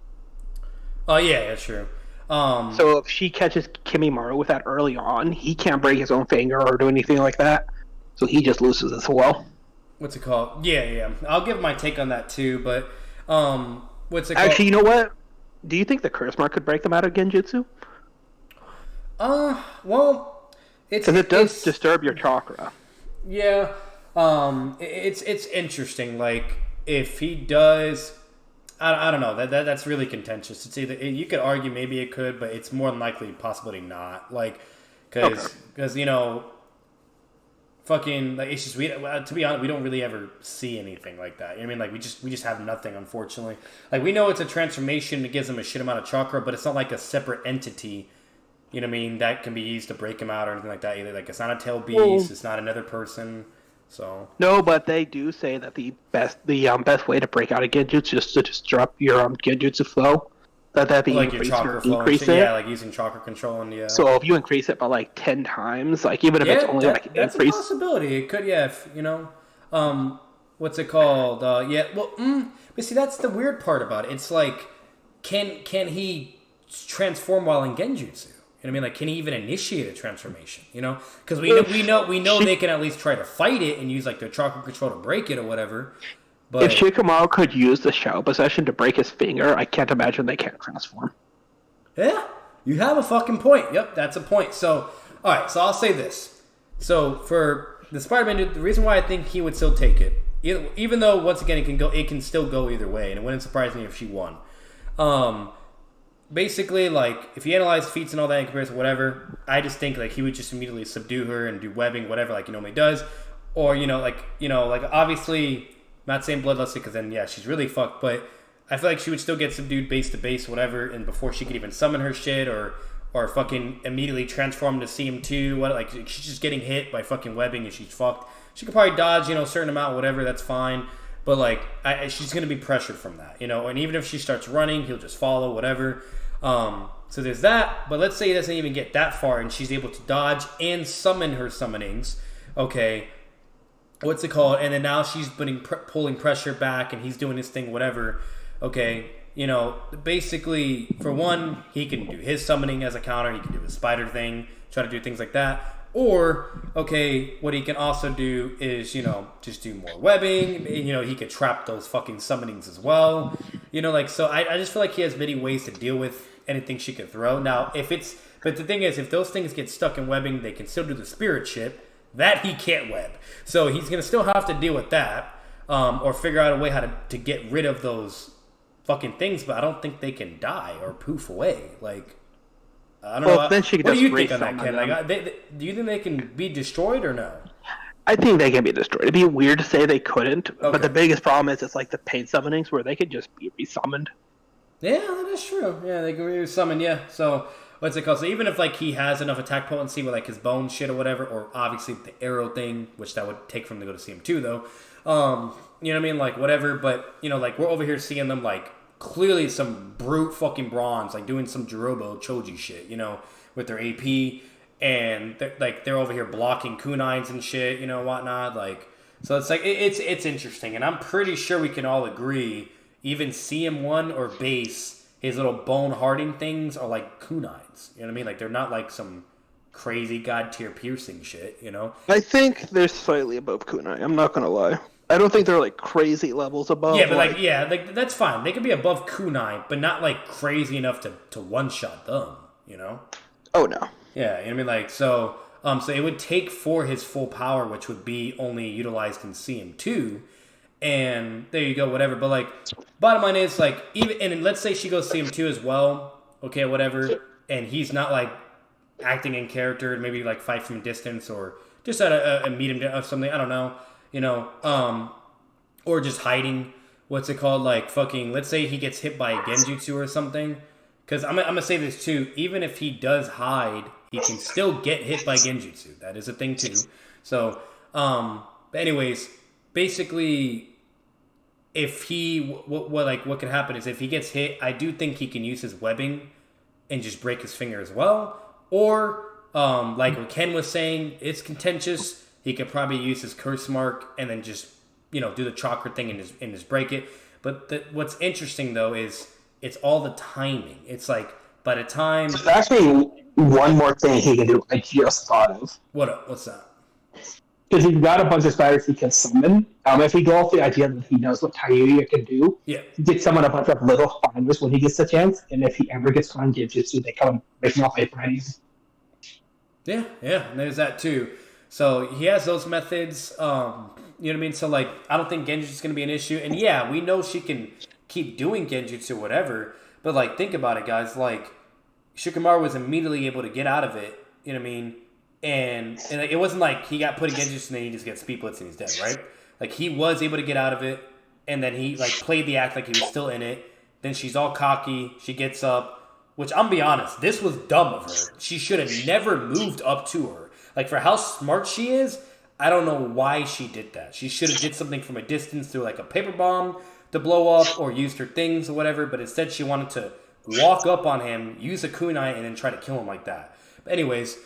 Oh yeah, that's true. So if she catches Kimimaro with that early on, he can't break his own finger or do anything like that. So he just loses as well. What's it called? Yeah. I'll give my take on that too, but what's it called? Actually, you know what? Do you think the curse mark could break them out of Genjutsu? Well, because it does disturb your chakra. Yeah, it's interesting. Like if he does, I don't know. That's really contentious. It's either you could argue maybe it could, but it's more than likely possibly not. Like because you know. Fucking like it's just to be honest, we don't really ever see anything like that. You know what I mean, like we just have nothing, unfortunately. Like we know it's a transformation that gives him a shit amount of chakra, but it's not like a separate entity. You know what I mean? That can be used to break him out or anything like that either. Like it's not a tail beast, it's not another person. So no, but they do say that the best way to break out of Genjutsu is to disrupt your Genjutsu flow. That be like your chakra flow, yeah, like using chakra control and yeah. So if you increase it by like 10 times, like even if it's only that's a possibility. It could, yeah. If, you know, what's it called? Yeah. Well, but see, that's the weird part about it. It's like, can he transform while in Genjutsu? You know what I mean? Like, can he even initiate a transformation? You know, because we know they can at least try to fight it and use like their chakra control to break it or whatever. But if Shikamaru could use the Shao possession to break his finger, I can't imagine they can't transform. Yeah, you have a fucking point. Yep, that's a point. So, all right, so I'll say this. So, for the Spider-Man, the reason why I think he would still take it, even though, once again, it can still go either way, and it wouldn't surprise me if she won. Basically, like, if you analyze feats and all that in comparison to whatever, I just think, like, he would just immediately subdue her and do webbing, whatever, like he normally does. Or, like, obviously... Not saying bloodlusty because then, yeah, she's really fucked. But I feel like she would still get subdued base to base, whatever. And before she could even summon her shit or fucking immediately transform to CM2. Like, she's just getting hit by fucking webbing and she's fucked. She could probably dodge, a certain amount, whatever. That's fine. But, like, she's going to be pressured from that, And even if she starts running, he'll just follow, whatever. So there's that. But let's say he doesn't even get that far and she's able to dodge and summon her summonings. Okay. What's it called? And then now she's pulling pressure back and he's doing his thing, whatever. Okay, basically, for one, he can do his summoning as a counter. He can do his spider thing, try to do things like that. Or, okay, what he can also do is, just do more webbing. He could trap those fucking summonings as well. So I just feel like he has many ways to deal with anything she could throw. Now, but the thing is, if those things get stuck in webbing, they can still do the spirit shit. That he can't web. So he's going to still have to deal with that or figure out a way how to get rid of those fucking things, but I don't think they can die or poof away. Like, I don't know. Then she what do you think on that, Ken? Like, do you think they can be destroyed or no? I think they can be destroyed. It'd be weird to say they couldn't, but the biggest problem is it's like the pain summonings where they could just be resummoned. Yeah, that is true. Yeah, they can resummon, yeah. So... What's it called? So even if, like, he has enough attack potency with, like, his bone shit or whatever, or obviously the arrow thing, which that would take for him to go to CM2, though. You know what I mean? Like, whatever. But, like, we're over here seeing them, like, clearly some brute fucking bronze, like, doing some Jirobo Choji shit, with their AP. And, they're over here blocking kunines and shit, whatnot. Like, so it's, like, it's interesting. And I'm pretty sure we can all agree, even CM1 or base... His little bone hardening things are like kunines. You know what I mean? Like, they're not like some crazy god tier piercing shit, I think they're slightly above kunai. I'm not going to lie. I don't think they're like crazy levels above. Yeah, but like that's fine. They could be above kunai, but not like crazy enough to one-shot them, Oh, no. Yeah, you know what I mean? Like, so it would take for his full power, which would be only utilized in CM2. And there you go, whatever. But, like, bottom line is, like, and let's say she goes CM2 as well, okay, whatever, and he's not, like, acting in character, maybe, like, fight from a distance or just at a medium or something, I don't know, or just hiding, what's it called, like, fucking, let's say he gets hit by a Genjutsu or something, because I'm going to say this, too, even if he does hide, he can still get hit by Genjutsu. That is a thing, too. So, but anyways... Basically, if what could happen is if he gets hit, I do think he can use his webbing and just break his finger as well. Or, like what Ken was saying, it's contentious. He could probably use his curse mark and then just do the chakra thing and just break it. But what's interesting though is it's all the timing. It's like by the time. There's actually one more thing he can do. I just thought of. What's that? Because he's got a bunch of spiders he can summon. If we go off the idea that he knows what Tayuya can do, yeah, he can summon a bunch of little spiders when he gets the chance, and if he ever gets on Genjutsu, they come and make him all friends. Yeah, and there's that too. So he has those methods. You know what I mean? So like, I don't think Genjutsu is going to be an issue. And yeah, we know she can keep doing Genjutsu, whatever. But like, think about it, guys. Like, Shikamaru was immediately able to get out of it. You know what I mean? And it wasn't like he got put in Genjutsu and then he just gets speed blitz and he's dead, right? Like, he was able to get out of it, and then he like played the act like he was still in it. Then she's all cocky. She gets up, which I'm gonna be honest, this was dumb of her. She should have never moved up to her. Like, for how smart she is, I don't know why she did that. She should have did something from a distance through like a paper bomb to blow up or used her things or whatever. But instead, she wanted to walk up on him, use a kunai, and then try to kill him like that. But anyways,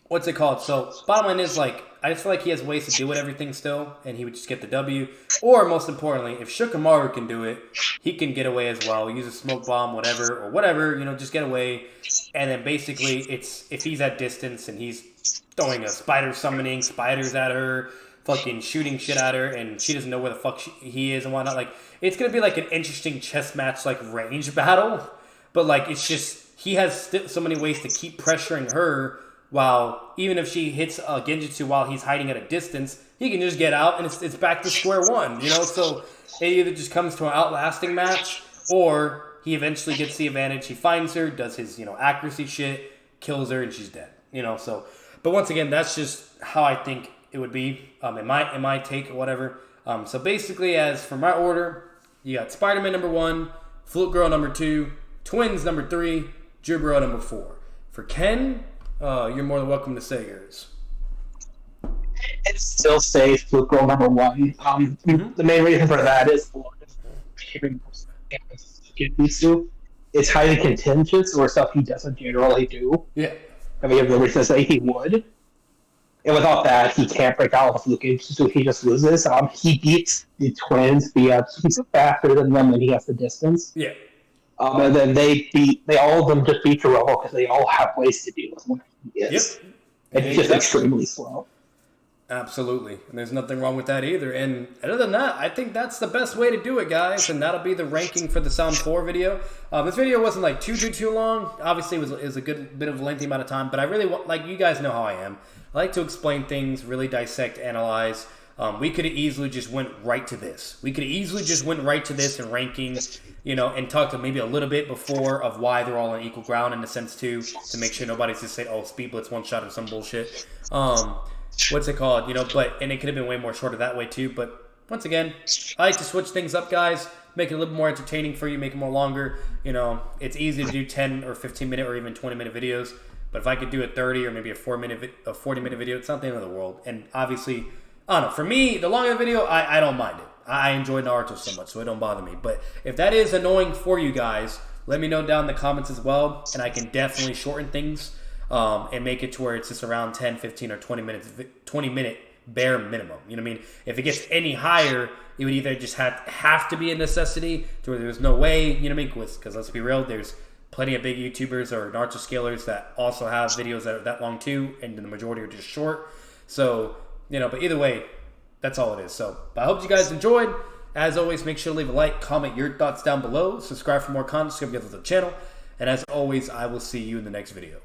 what's it called? So, bottom line is, like, I just feel like he has ways to do it, everything still, and he would just get the W. Or, most importantly, if Shikamaru can do it, he can get away as well. Use a smoke bomb, whatever, just get away. And then, basically, it's if he's at distance and he's throwing a spider summoning spiders at her, fucking shooting shit at her, and she doesn't know where the fuck he is and whatnot. Like, it's going to be, like, an interesting chess match, like, range battle. But, like, it's just, he has so many ways to keep pressuring her. While even if she hits Genjutsu while he's hiding at a distance, he can just get out and it's back to square one, So it either just comes to an outlasting match, or he eventually gets the advantage. He finds her, does his accuracy shit, kills her, and she's dead. So. But once again, that's just how I think it would be in my take or whatever. So basically, as for my order, you got Spider-Man number 1, Flute Girl number 2, Twins number 3, Jubro number 4. For Ken. You're more than welcome to say yours. It still stays Flute Girl number 1. The main reason for that is it's highly contentious or stuff he doesn't generally do. Yeah. I mean, you have no reason to say he would. And without that, he can't break out of Fluke, so he just loses. He beats the Twins he's faster than them and he has the distance. Yeah. And then all of them just beat your level because they all have ways to deal with what he is. Yep. And he's just extremely slow. Absolutely. And there's nothing wrong with that either. And other than that, I think that's the best way to do it, guys. And that'll be the ranking for the Sound 4 video. This video wasn't like too long. Obviously, it was a good bit of a lengthy amount of time. But I really, like, you guys know how I am. I like to explain things, really dissect, analyze. We could have easily just went right to this. And ranking, and talked maybe a little bit before of why they're all on equal ground in a sense too, to make sure nobody's just saying, Speed Blitz one shot or some bullshit. What's it called? And it could have been way more shorter that way too. But once again, I like to switch things up, guys. Make it a little bit more entertaining for you, make it more longer. It's easy to do 10 or 15 minute or even 20 minute videos. But if I could do a 30 or maybe a 40 minute video, it's not the end of the world. And obviously, I don't know. For me, the longer the video, I don't mind it. I enjoy Naruto so much, so it don't bother me. But if that is annoying for you guys, let me know down in the comments as well. And I can definitely shorten things and make it to where it's just around 10, 15, or 20 minute bare minimum. You know what I mean? If it gets any higher, it would either just have to be a necessity to where there's no way, you know what I mean? Because let's be real, there's plenty of big YouTubers or Naruto scalers that also have videos that are that long too, and the majority are just short. So, but either way, that's all it is. So, but I hope you guys enjoyed. As always, make sure to leave a like, comment your thoughts down below, subscribe for more content, subscribe to the channel, and as always, I will see you in the next video.